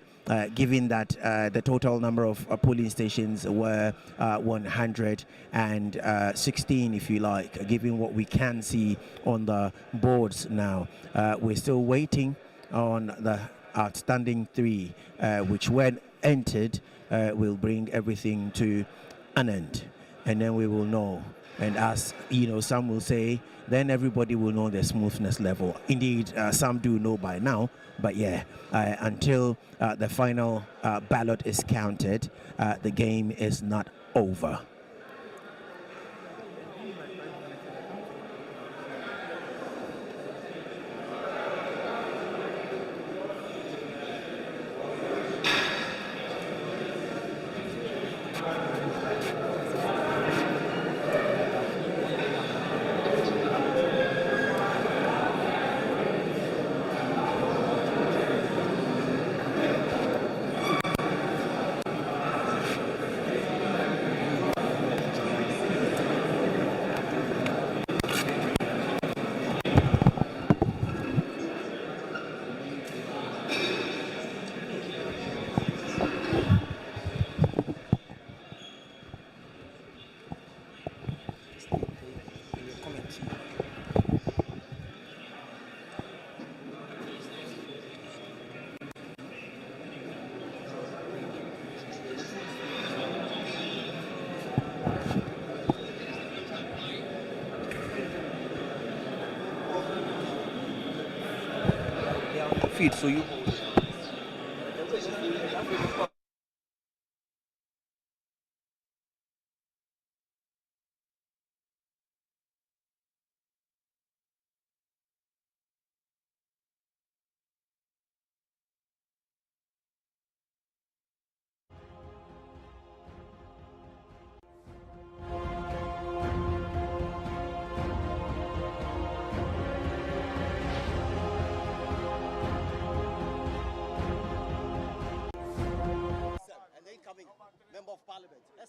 Given that the total number of polling stations were 116, if you like, given what we can see on the boards now. We're still waiting on the outstanding 3, which when entered will bring everything to an end. And then we will know. And as you know, some will say, then everybody will know the smoothness level. Indeed, some do know by now, but yeah, until the final ballot is counted, the game is not over. Feed, so you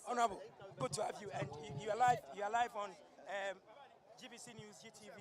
Honorable, good to have you, and you are live on GBC News, GTV.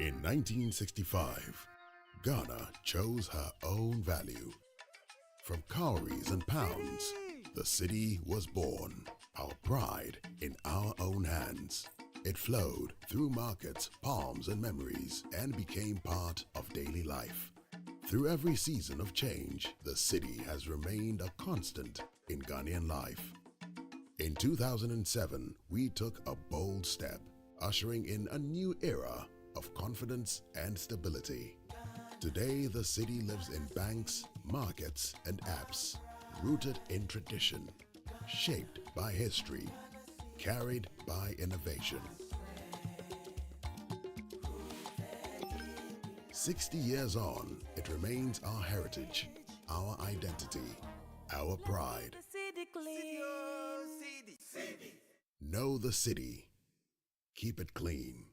In 1965, Ghana chose her own value. From cowries and pounds, the city was born. Our pride in our own hands. It flowed through markets, palms, and memories, and became part of daily life. Through every season of change, the city has remained a constant in Ghanaian life. In 2007, we took a bold step, ushering in a new era of confidence and stability. Today, the city lives in banks, markets, and apps, rooted in tradition, shaped by history, carried by innovation. 60 years on, it remains our heritage, our identity, our pride. Know the city. Keep it clean.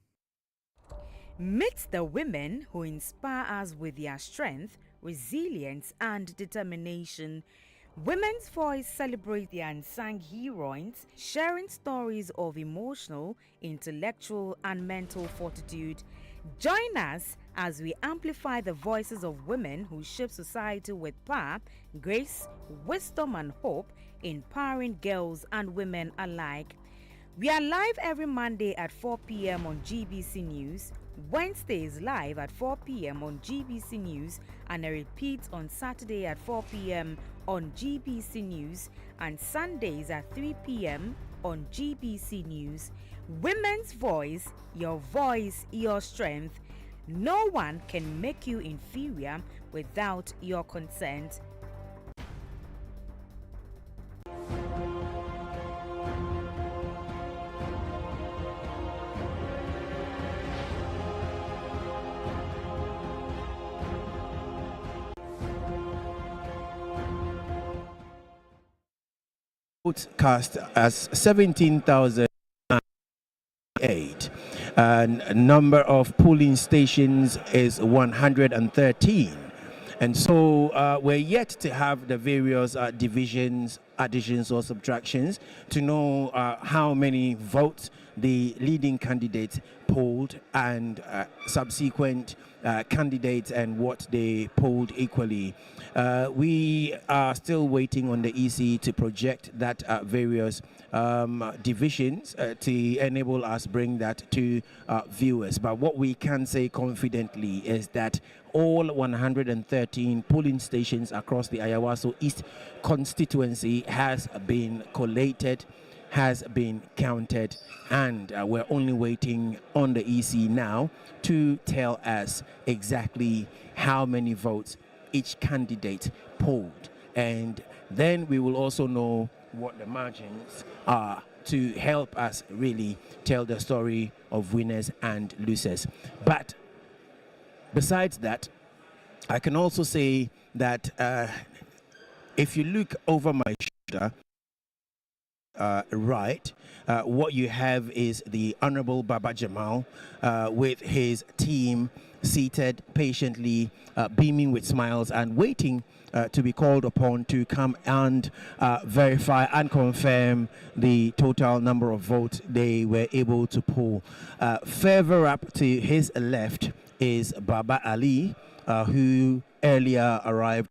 Meet the women who inspire us with their strength, resilience, and determination. Women's Voice celebrate the unsung heroines, sharing stories of emotional, intellectual, and mental fortitude. Join us as we amplify the voices of women who shape society with power, grace, wisdom, and hope, empowering girls and women alike. We are live every Monday at 4 p.m. on GBC News, Wednesdays live at 4 p.m. on GBC News, and a repeat on Saturday at 4 p.m. on GBC News, and Sundays at 3 p.m. on GBC News. Women's Voice, your voice, your strength. No one can make you inferior without your consent. Cast as 17,008, and number of polling stations is 113, and so we're yet to have the various divisions, additions or subtractions to know how many votes the leading candidate polled and subsequent candidates and what they polled equally. We are still waiting on the EC to project that various divisions to enable us bring that to viewers. But what we can say confidently is that all 113 polling stations across the Ayawaso East constituency has been collated, has been counted, and we're only waiting on the EC now to tell us exactly how many votes each candidate polled, and then we will also know what the margins are to help us really tell the story of winners and losers. But besides that, I can also say that if you look over my shoulder, right, what you have is the Honorable Baba Jamal with his team seated patiently, beaming with smiles and waiting to be called upon to come and verify and confirm the total number of votes they were able to poll. Further up to his left is Baba Ali, who earlier arrived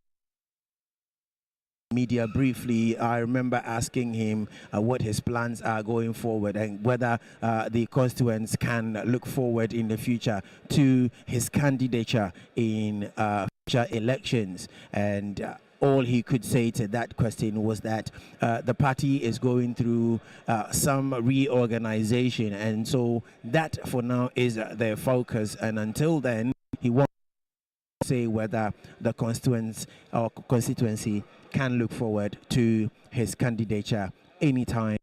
media briefly. I remember asking him what his plans are going forward and whether the constituents can look forward in the future to his candidature in future elections. And all he could say to that question was that the party is going through some reorganization, and so that for now is their focus, and until then he won't say whether the constituents or constituency can look forward to his candidature anytime.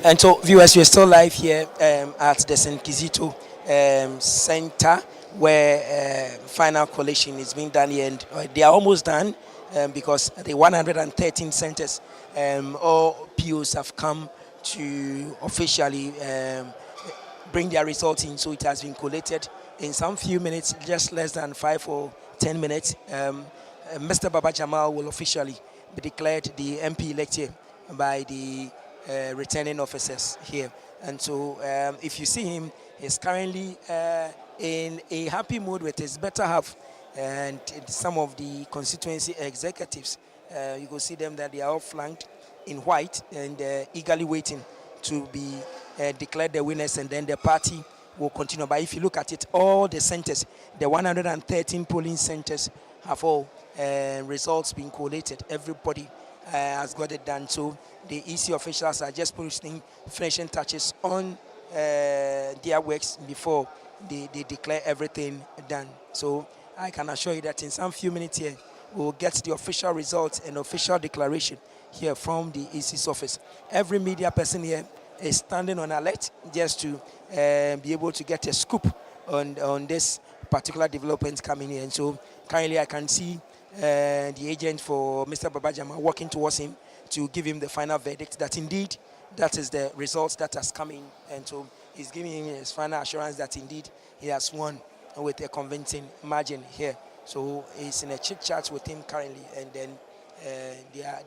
And so, viewers, we're still live here at the St. Kizito Center, where final collation is being done here, and they are almost done because the 113 centers, all POs have come to officially bring their results in. So it has been collated in some few minutes, just less than 5 or 10 minutes. Mr. Baba Jamal will officially be declared the MP elected by the returning officers here. And so if you see him, he's currently in a happy mood with his better half and some of the constituency executives. You can see them that they are all flanked in white and eagerly waiting to be declared the winners, and then the party will continue. But if you look at it, all the centers, the 113 polling centers have all results being collated. Everybody has got it done. So the EC officials are just putting finishing touches on their works before they declare everything done. So I can assure you that in some few minutes here, we'll get the official results and official declaration here from the EC's office. Every media person here is standing on alert just to be able to get a scoop on this particular development coming in. And so currently I can see the agent for Mr. Baba Jamal walking towards him to give him the final verdict that indeed that is the results that has come in. And so he's giving him his final assurance that indeed he has won with a convincing margin here. So he's in a chit chat with him currently, and then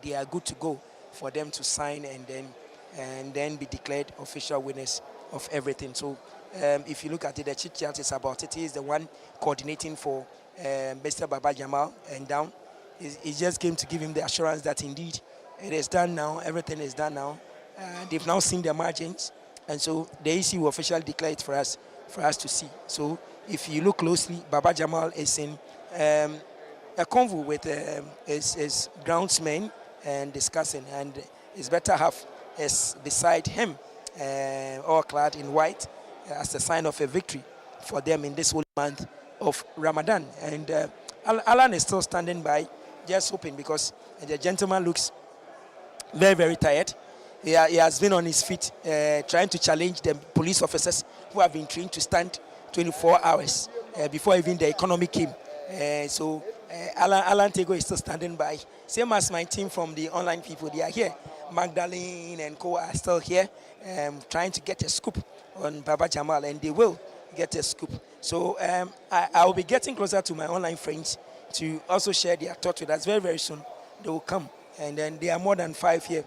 they are good to go for them to sign and then be declared official winners of everything. So if you look at it, the chit chat is about it. He is the one coordinating for Mr. Baba Jamal, and down he just came to give him the assurance that indeed it is done now, everything is done now. They've now seen the margins, and so the EC will officially declare it for us to see. So if you look closely, Baba Jamal is in a convo with his groundsmen and discussing, and his better half is beside him, all clad in white, as a sign of a victory for them in this whole month of Ramadan. And Alan is still standing by, just hoping, because the gentleman looks very, very tired. He has been on his feet trying to challenge the police officers who have been trained to stand 24 hours before even the economy came. So Alan Tego is still standing by. Same as my team from the online people, they are here. Magdalene and co are still here trying to get a scoop on Baba Jamal, and they will get a scoop. So I will be getting closer to my online friends to also share their thoughts with us very, very soon. They will come, and then there are more than 5 here.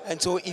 And so if